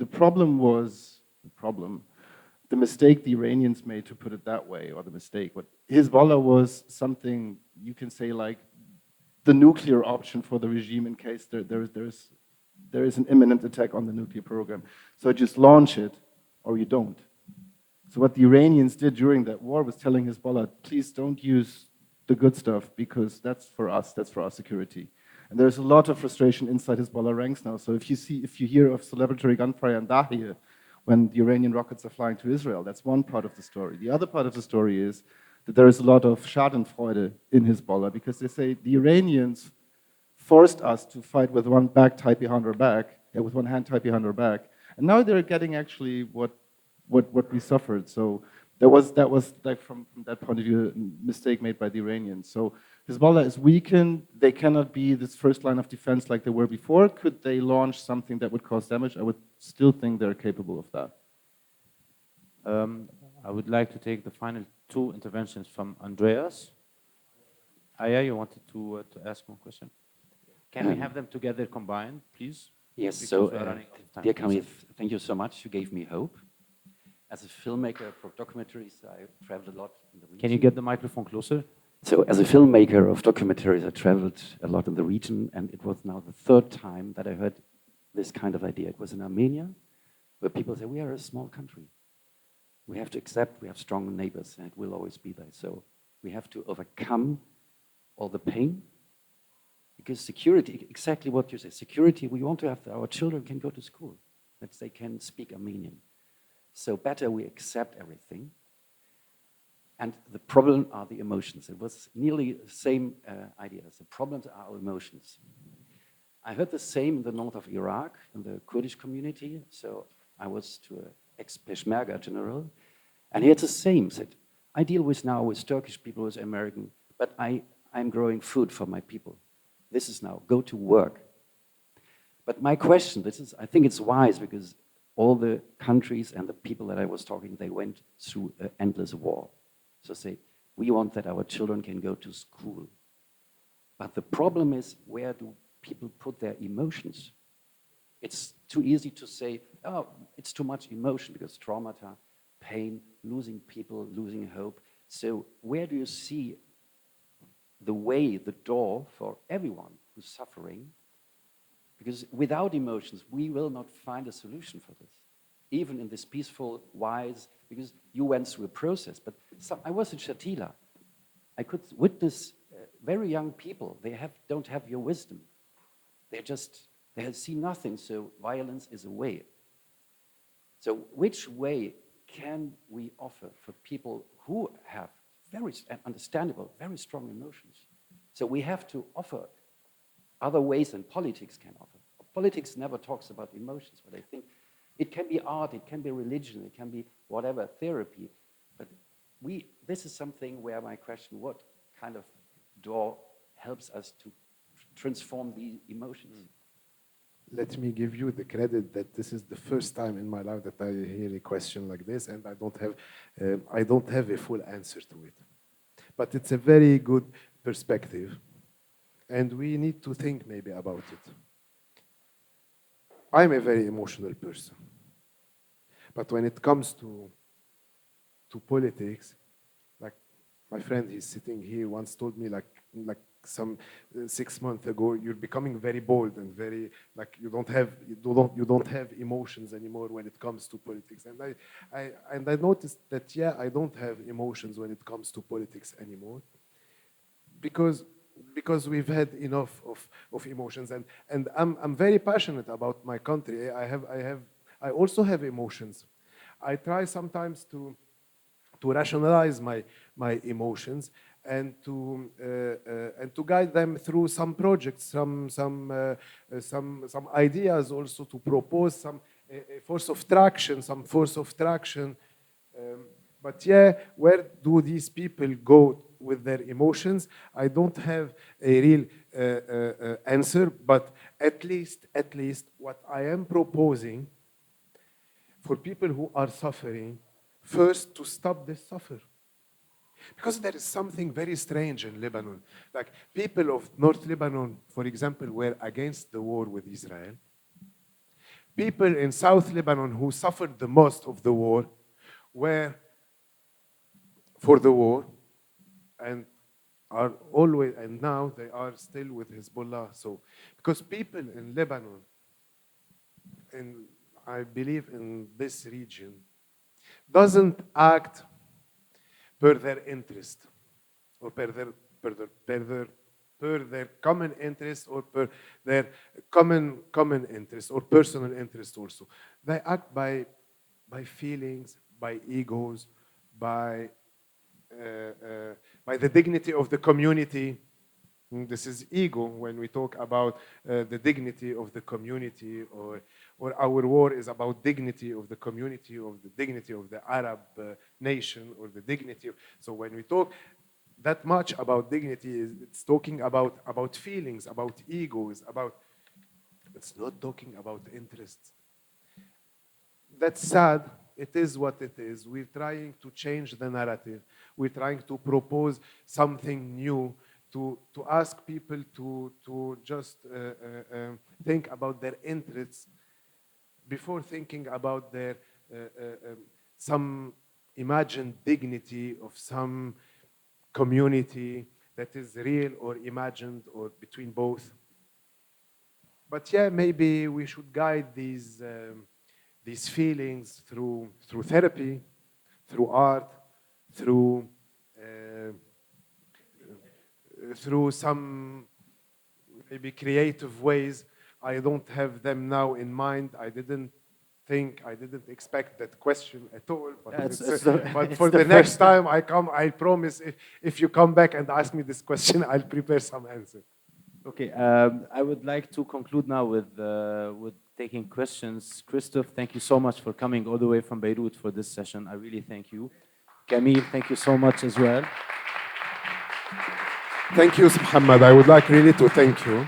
the mistake the Iranians made, to put it that way, or the mistake, but Hezbollah was something, you can say, like the nuclear option for the regime in case there is an imminent attack on the nuclear program. So just launch it, or you don't. So what the Iranians did during that war was telling Hezbollah, please don't use the good stuff because that's for us, that's for our security. And there's a lot of frustration inside Hezbollah ranks now. So if you hear of celebratory gunfire in Dahiya when the Iranian rockets are flying to Israel, that's one part of the story. The other part of the story is that there is a lot of schadenfreude in Hezbollah because they say the Iranians forced us to fight with one back tied behind our back, with one hand tied behind our back. And now they're getting actually what we suffered. So that was like from that point of view, a mistake made by the Iranians. So Hezbollah is weakened. They cannot be this first line of defense like they were before. Could they launch something that would cause damage? I would still think they're capable of that. I would like to take the final two interventions from Andreas. Aya, you wanted to ask one question? Can we have them together combined, please? Yes, Because so we are running out of time. dear Camille, thank you so much. You gave me hope. As a filmmaker for documentaries, I traveled a lot in the region. Can you get the microphone closer? So as a filmmaker of documentaries, I traveled a lot in the region, and it was now the third time that I heard this kind of idea. It was in Armenia, where people say, we are a small country. We have to accept we have strong neighbors, and it will always be there. So we have to overcome all the pain. Because security, exactly what you say, security, we want to have our children can go to school, that they can speak Armenian. So better we accept everything. And the problem are the emotions. It was nearly the same idea. The problems are our emotions. I heard the same in the north of Iraq, in the Kurdish community. So I was to an ex-Peshmerga general, and he had the same. Said, I deal now with Turkish people, with American, but I'm growing food for my people. This is now, go to work. But my question, I think it's wise because all the countries and the people that I was talking, they went through an endless war. So say, we want that our children can go to school. But the problem is, where do people put their emotions? It's too easy to say, oh, it's too much emotion because traumata, pain, losing people, losing hope. So where do you see the way, the door for everyone who's suffering? Because without emotions, we will not find a solution for this. Even in this peaceful, wise, because you went through a process. But I was in Shatila. I could witness very young people, don't have your wisdom. They see nothing, so violence is a way. So which way can we offer for people who have very understandable, very strong emotions? So we have to offer other ways than politics can offer. Politics never talks about emotions, but I think it can be art, it can be religion, it can be whatever, therapy. But this is something where my question, what kind of door helps us to transform the emotions? Let me give you the credit that this is the first time in my life that I hear a question like this, and I don't have a full answer to it. But it's a very good perspective, and we need to think maybe about it. I'm a very emotional person, but when it comes to politics, like my friend, he's sitting here, once told me like some 6 months ago, you're becoming very bold and very you don't have emotions anymore when it comes to politics. And I noticed that I don't have emotions when it comes to politics anymore, because we've had enough of emotions, and I'm very passionate about my country. I also have emotions. I try sometimes to rationalize my emotions and to guide them through some projects, some ideas, also to propose some force of traction. But where do these people go with their emotions? I don't have a real answer, but at least what I am proposing for people who are suffering, first to stop this suffer. Because there is something very strange in Lebanon. Like people of North Lebanon, for example, were against the war with Israel. People in South Lebanon who suffered the most of the war were for the war, and are always, and now they are still with Hezbollah. So, because people in Lebanon, and I believe in this region, doesn't act per their interest, or per their common interest, or per their common interest, or personal interest also. They act by feelings, by egos, by the dignity of the community. This is ego when we talk about the dignity of the community, or our war is about dignity of the community, of the dignity of the Arab nation, or the dignity. So when we talk that much about dignity, it's talking about feelings, about egos, it's not talking about interests. That's sad. It is what it is. We're trying to change the narrative. We're trying to propose something new, to ask people to just think about their interests before thinking about their some imagined dignity of some community that is real or imagined, or between both. But maybe we should guide these feelings through therapy, through art, through some maybe creative ways. I don't have them now in mind. I didn't expect that question at all. But for the next time I come, I promise, if you come back and ask me this question, I'll prepare some answer. Okay, I would like to conclude now with taking questions. Christoph, thank you so much for coming all the way from Beirut for this session. I really thank you. Camille, thank you so much as well. Thank you, Mohammad. I would like really to thank you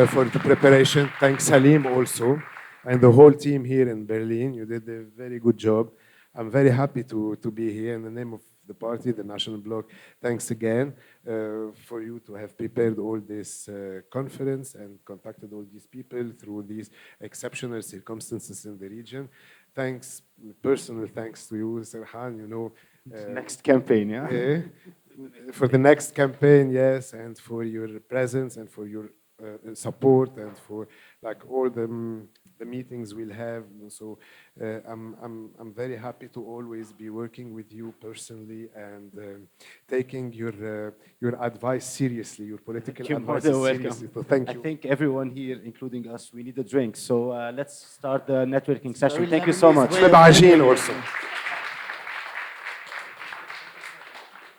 for the preparation. Thanks, Salim, also, and the whole team here in Berlin. You did a very good job. I'm very happy to be here in the name of the party, the National Bloc. Thanks again for you to have prepared all this conference and contacted all these people through these exceptional circumstances in the region. Thanks, personal thanks to you, Serhan. Next campaign, for the next campaign, yes, and for your presence and for your support, and for all the the meetings we'll have. So I'm very happy to always be working with you personally and taking your advice seriously, your political advice seriously. So thank you. I think everyone here, including us, we need a drink. So let's start the networking session. Thank you so much. also.